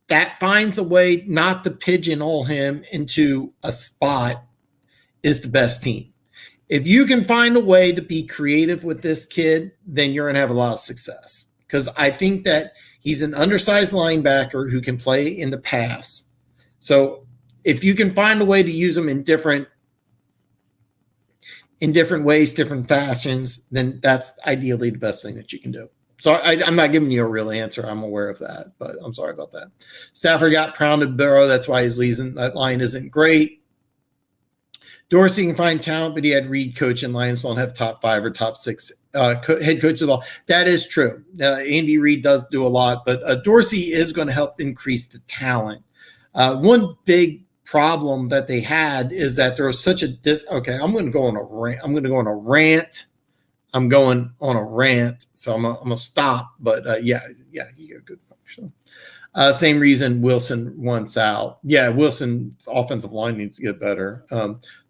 that finds a way not to pigeonhole him into a spot is the best team. If you can find a way to be creative with this kid, then you're going to have a lot of success. Because I think that he's an undersized linebacker who can play in the pass. So if you can find a way to use him in different ways, different fashions, then that's ideally the best thing that you can do. So I'm not giving you a real answer. I'm aware of that, but I'm sorry about that. Stafford got pounded Burrow. That's why he's leaving. That line isn't great. Dorsey can find talent, but he had Reed coach, and Lions don't have top 5 or top 6 head coaches at all. That is true. Andy Reid does do a lot, but Dorsey is going to help increase the talent. One big problem that they had is that there was such a okay, I'm going to go on a rant. I'm going on a rant, so I'm gonna stop. But yeah, you get a good point. So, same reason Wilson wants out. Yeah, Wilson's offensive line needs to get better.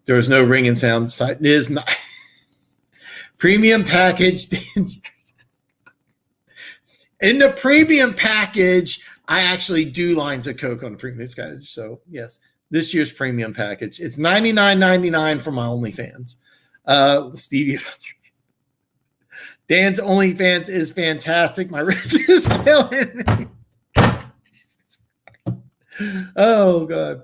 There was no ring and sound. It is not premium package. In the premium package, I actually do lines of Coke on the premium package. So yes, this year's premium package. It's $99.99 for my OnlyFans. Stevie. Dan's OnlyFans is fantastic. My wrist is killing me. Oh, God.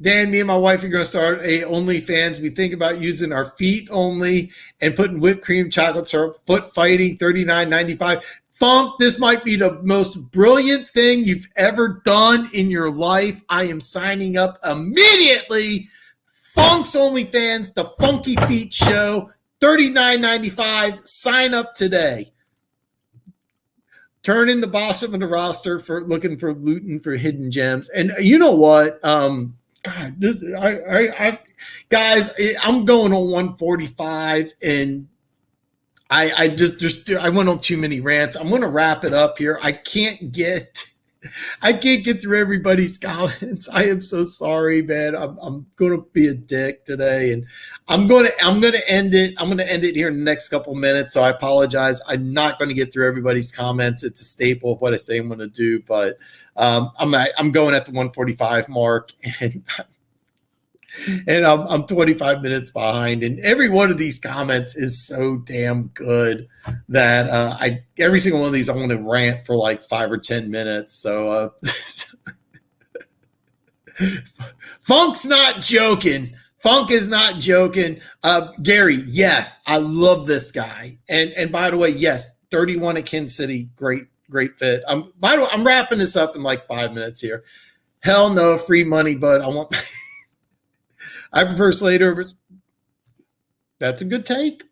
Dan, me and my wife are going to start a OnlyFans. We think about using our feet only and putting whipped cream, chocolate syrup, foot fighting, $39.95. Funk, this might be the most brilliant thing you've ever done in your life. I am signing up immediately. Funk's OnlyFans, the Funky Feet Show, $39.95. Sign up today. Turn in the bottom of the roster for looking for looting for hidden gems. And you know what? God, guys, I'm going on 145, and I went on too many rants. I'm going to wrap it up here. I can't get through everybody's comments. I am so sorry, man. I'm going to be a dick today, and I'm going to end it. I'm going to end it here in the next couple minutes. So I apologize. I'm not going to get through everybody's comments. It's a staple of what I say I'm going to do, but I'm going at the 145 mark, and I'm 25 minutes behind, and every one of these comments is so damn good that every single one of these I want to rant for like 5 or 10 minutes. So Funk's not joking. Funk is not joking. Gary, yes, I love this guy. And by the way, yes, 31 at Kansas City, great fit. By the way, I'm wrapping this up in like 5 minutes here. Hell no, free money, but I prefer Slater over. That's a good take.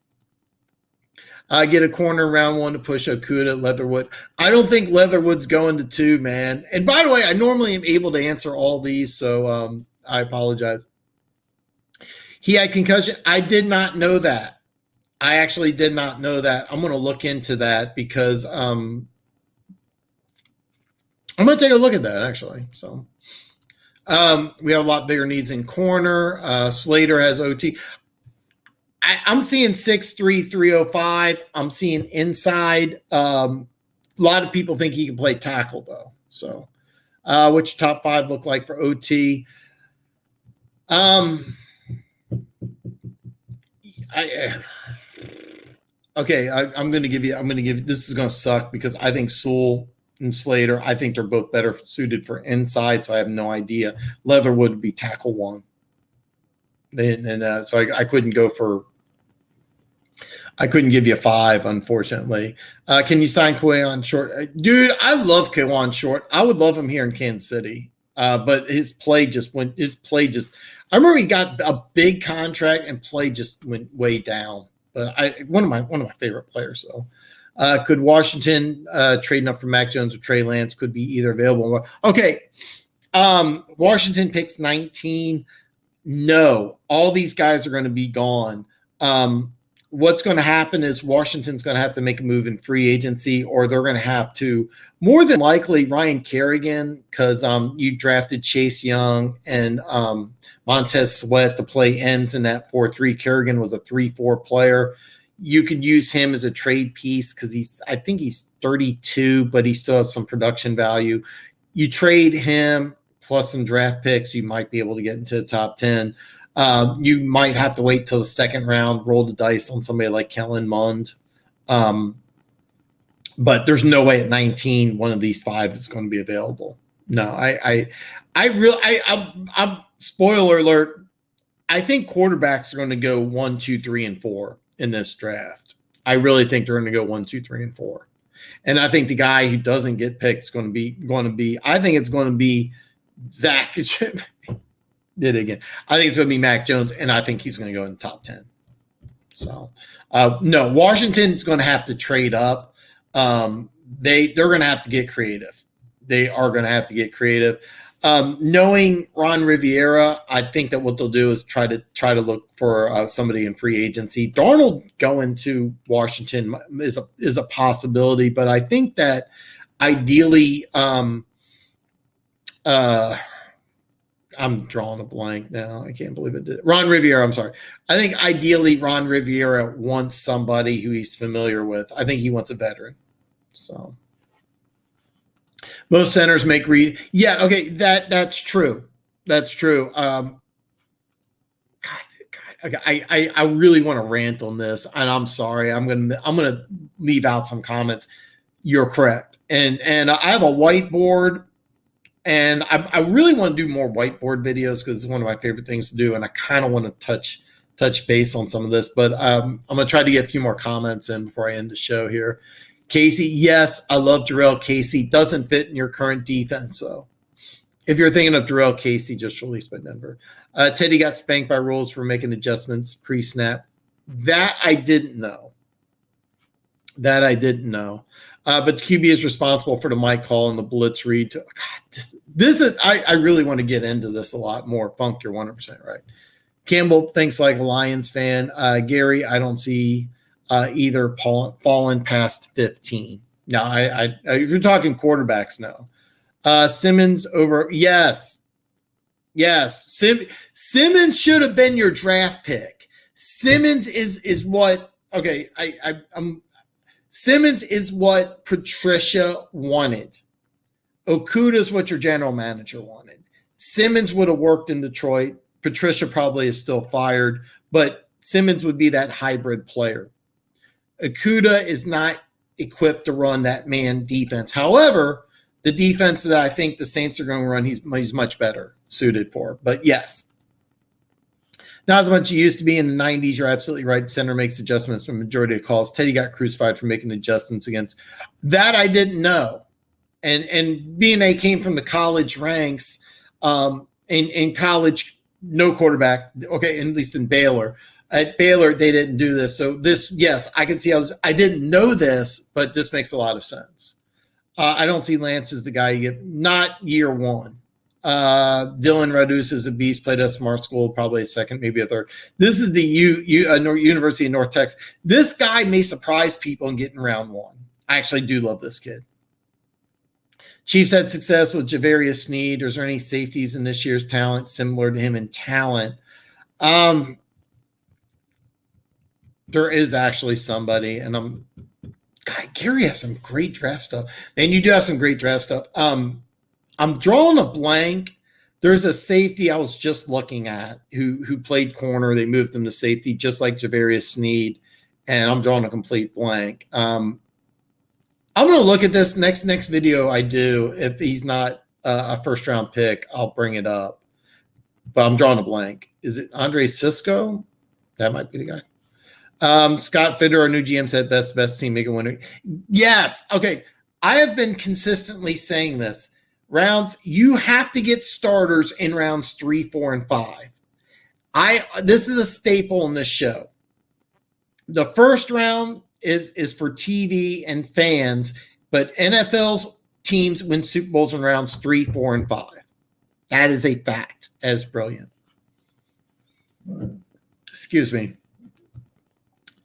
I get a corner round 1 to push Okuda, Leatherwood. I don't think Leatherwood's going to 2, man. And by the way, I normally am able to answer all these, so I apologize. He had concussion. I did not know that. I actually did not know that. I'm going to look into that because I'm going to take a look at that, actually. So. We have a lot bigger needs in corner. Slater has OT. I'm seeing 6'3", 305. I'm seeing inside. A lot of people think he can play tackle, though. So, which top 5 look like for OT? I'm going to give you. This is going to suck because I think Sewell and Slater, I think they're both better suited for inside, so I have no idea. Leatherwood would be tackle 1. So I couldn't go for – I couldn't give you a 5, unfortunately. Can you sign Kawhi Short? Dude, I love Kawhi Short. I would love him here in Kansas City, but his play just – I remember he got a big contract and play just went way down. But one of my favorite players, so. Could Washington trading up for Mac Jones or Trey Lance could be either available? Okay. Washington picks 19. No, all these guys are going to be gone. What's going to happen is Washington's going to have to make a move in free agency, or they're going to have to, more than likely, Ryan Kerrigan, because you drafted Chase Young and Montez Sweat to play ends in that 4-3. Kerrigan was a 3-4 player. You could use him as a trade piece because I think he's 32, but he still has some production value. You trade him plus some draft picks, you might be able to get into the top 10. You might have to wait till the second round, roll the dice on somebody like Kellen Mond. But there's no way at 19 one of these 5 is going to be available. No, I'm spoiler alert. I think quarterbacks are going to go 1, 2, 3, and 4 in this draft. I really think they're going to go 1, 2, 3, and 4. And I think the guy who doesn't get picked is going to be, I think it's going to be Zach. Did it again. I think it's going to be Mac Jones, and I think he's going to go in the top 10. So, no, Washington's going to have to trade up. They're going to have to get creative. They are going to have to get creative. Knowing Ron Rivera, I think that what they'll do is try to look for somebody in free agency. Darnold going to Washington is a possibility, but I think that ideally, I'm drawing a blank now. I can't believe it did. Ron Rivera, I'm sorry. I think ideally Ron Rivera wants somebody who he's familiar with. I think he wants a veteran. So. Most centers make read. Yeah, okay, that's true. That's true. God, I really want to rant on this, and I'm sorry. I'm gonna leave out some comments. You're correct, and I have a whiteboard, and I really want to do more whiteboard videos because it's one of my favorite things to do, and I kind of want to touch base on some of this. But I'm gonna try to get a few more comments in before I end the show here. Casey, yes, I love Jarrell Casey. Doesn't fit in your current defense, though. If you're thinking of Jarrell Casey, just released by Denver. Teddy got spanked by rules for making adjustments pre-snap. That I didn't know. But QB is responsible for the mic call and the blitz read. God, this is I really want to get into this a lot more. Funk, you're 100% right. Campbell thinks like a Lions fan. Gary, I don't see either falling past 15. No, I if you're talking quarterbacks, no. Simmons over, yes. Simmons should have been your draft pick. Simmons is what. Okay, I'm. Simmons is what Patricia wanted. Okuda's what your general manager wanted. Simmons would have worked in Detroit. Patricia probably is still fired, but Simmons would be that hybrid player. Okuda is not equipped to run that man defense. However, the defense that I think the Saints are going to run, he's much better suited for. But yes, not as much he used to be in the 90s. You're absolutely right. Center makes adjustments for the majority of calls. Teddy got crucified for making adjustments against that. I didn't know. And B&A came from the college ranks. In college, no quarterback. Okay, at least in Baylor. At Baylor, they didn't do this. So this, yes, I can see how this. I didn't know this, but this makes a lot of sense. I don't see Lance as the guy you get. Not year one. Dylan Radus is a beast, played at a smart school, probably a second, maybe a third. This is the University of North Texas. This guy may surprise people and get in round one. I actually do love this kid. Chiefs had success with Javarius Sneed. Is there any safeties in this year's talent similar to him in talent? There is actually somebody, and God, Gary has some great draft stuff. Man, you do have some great draft stuff. I'm drawing a blank. There's a safety I was just looking at who played corner. They moved him to safety, just like Javarius Sneed, and I'm drawing a complete blank. I'm going to look at this next video I do. If he's not a first-round pick, I'll bring it up. But I'm drawing a blank. Is it Andre Sisco? That might be the guy. Scott Fitter, our new GM, said best team make a winner. Yes. Okay. I have been consistently saying this. Rounds, you have to get starters in rounds 3, 4, and 5. This is a staple in this show. The first round is for TV and fans, but NFL's teams win Super Bowls in rounds 3, 4, and 5. That is a fact. That is brilliant. Excuse me.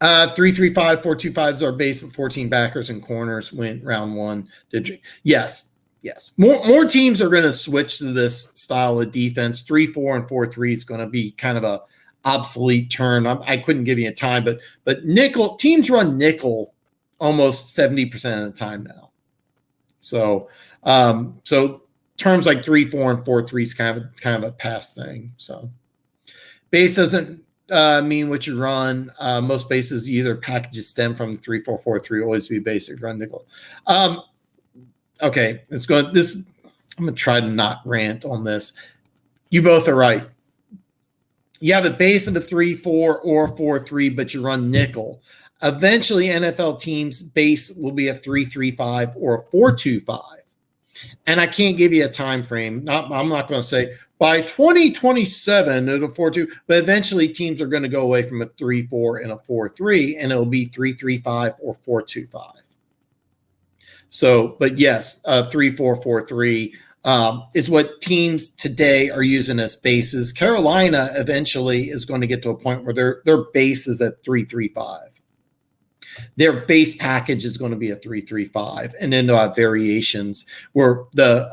3-3-5, 4-2-5 is our base, but 14 backers and corners win round 1. Yes. More teams are going to switch to this style of defense. 3-4 and 4-3 is going to be kind of a obsolete term. I couldn't give you a time, but nickel teams run nickel almost 70% of the time now. So terms like 3-4 and 4-3 is kind of a past thing. So base doesn't mean what you run. Most bases either packages stem from the 3-4-4-3, always be basic run nickel. Okay, I'm going to try to not rant on this. You both are right. You have a base of a 3-4 or 4-3, but you run nickel. Eventually, NFL teams' base will be a 3-3-5 or a 4-2-5. And I can't give you a time frame. I'm not going to say by 2027 it'll 4-2, but eventually teams are going to go away from a 3-4 and a 4-3, and it'll be 3-3-5 or 4-2-5. So, but yes, 3-4-4-3 is what teams today are using as bases. Carolina eventually is going to get to a point where their base is at 3-3-5. Their base package is going to be a 3-3-5, and then they'll have variations where the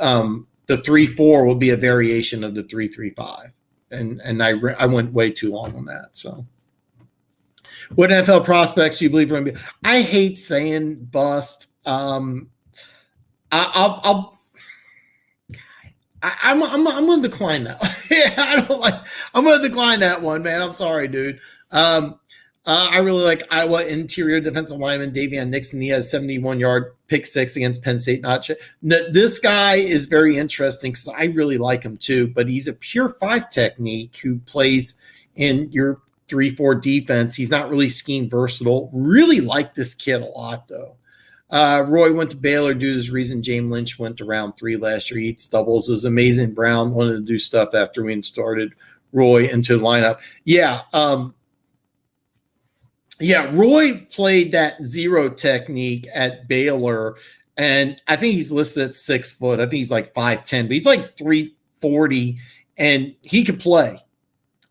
3-4 will be a variation of the 3-3-5. And I went way too long on that. So, what NFL prospects do you believe are going to be? I hate saying bust. I'm going to decline that. I'm going to decline that one, man. I'm sorry, dude. I really like Iowa interior defensive lineman Davion Nixon. He has 71-yard pick six against Penn State. This guy is very interesting because I really like him too, but he's a pure 5 technique who plays in your 3-4 defense. He's not really scheme versatile. Really like this kid a lot though. Roy went to Baylor due to this reason. James Lynch went to round 3 last year. He eats doubles. It was amazing. Brown wanted to do stuff after we started Roy into the lineup. Yeah. Roy played that zero technique at Baylor, and I think he's listed at 6 foot. I think he's like 5'10", but he's like 340, and he could play.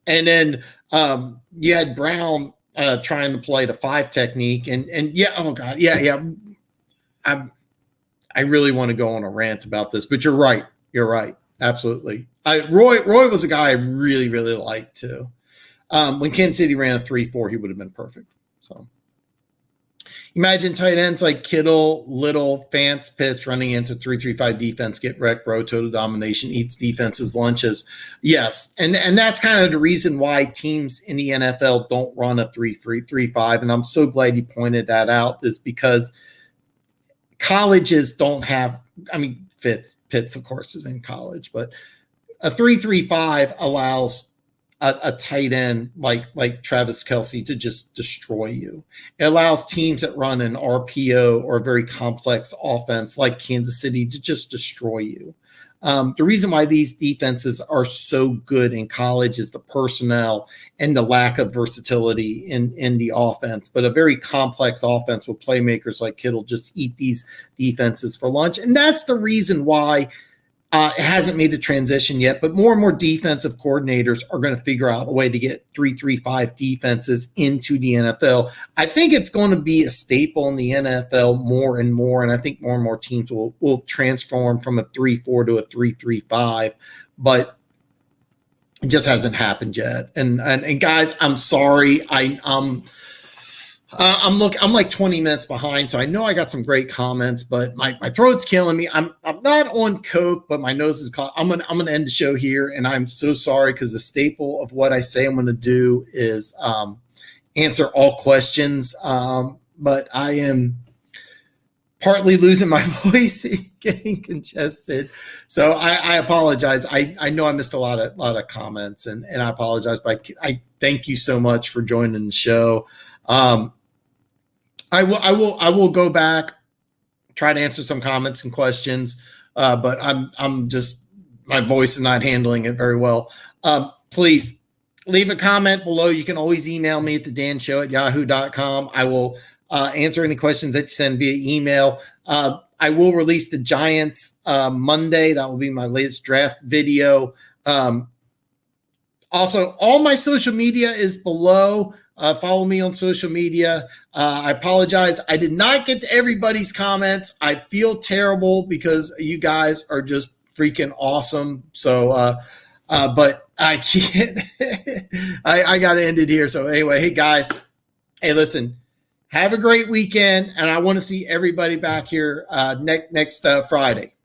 And then you had Brown trying to play the 5 technique, and yeah, oh god, yeah. I really want to go on a rant about this, but you're right. You're right. Absolutely. Roy was a guy I really, really liked too. When Kansas City ran a 3-4, he would have been perfect. So imagine tight ends like Kittle, Little, Fance, Pitts running into 3-3-5 defense, get wrecked, bro, total domination, eats defenses lunches. Yes. And that's kind of the reason why teams in the NFL don't run a 3-3-5. And I'm so glad you pointed that out, is because colleges don't have, I mean, Pitts, of course, is in college, but a 3-3-5 allows a tight end like Travis Kelce to just destroy you. It allows teams that run an RPO or a very complex offense like Kansas City to just destroy you. The reason why these defenses are so good in college is the personnel and the lack of versatility in the offense, but a very complex offense with playmakers like Kittle just eat these defenses for lunch. And that's the reason why it hasn't made the transition yet, but more and more defensive coordinators are going to figure out a way to get 3-3-5 defenses into the NFL. I think it's going to be a staple in the NFL more and more, and I think more and more teams will transform from a 3-4 to a 3-3-5, but it just hasn't happened yet. And guys, I'm sorry. I'm like 20 minutes behind, so I know I got some great comments, but my throat's killing me. I'm not on coke, but my nose is caught. I'm gonna end the show here, and I'm so sorry, because the staple of what I say I'm gonna do is answer all questions. But I am partly losing my voice, getting congested, so I apologize. I know I missed a lot of comments, and I apologize, but I thank you so much for joining the show. I will go back, try to answer some comments and questions, but I'm just, my voice is not handling it very well. Please leave a comment below. You can always email me at thedanshow@yahoo.com. I will answer any questions that you send via email. I will release the Giants Monday. That will be my latest draft video. Also, all my social media is below. Follow me on social media. I apologize. I did not get to everybody's comments. I feel terrible because you guys are just freaking awesome. So, but I can't, I got to end it here. So anyway, hey guys, hey, listen, have a great weekend. And I want to see everybody back here next Friday.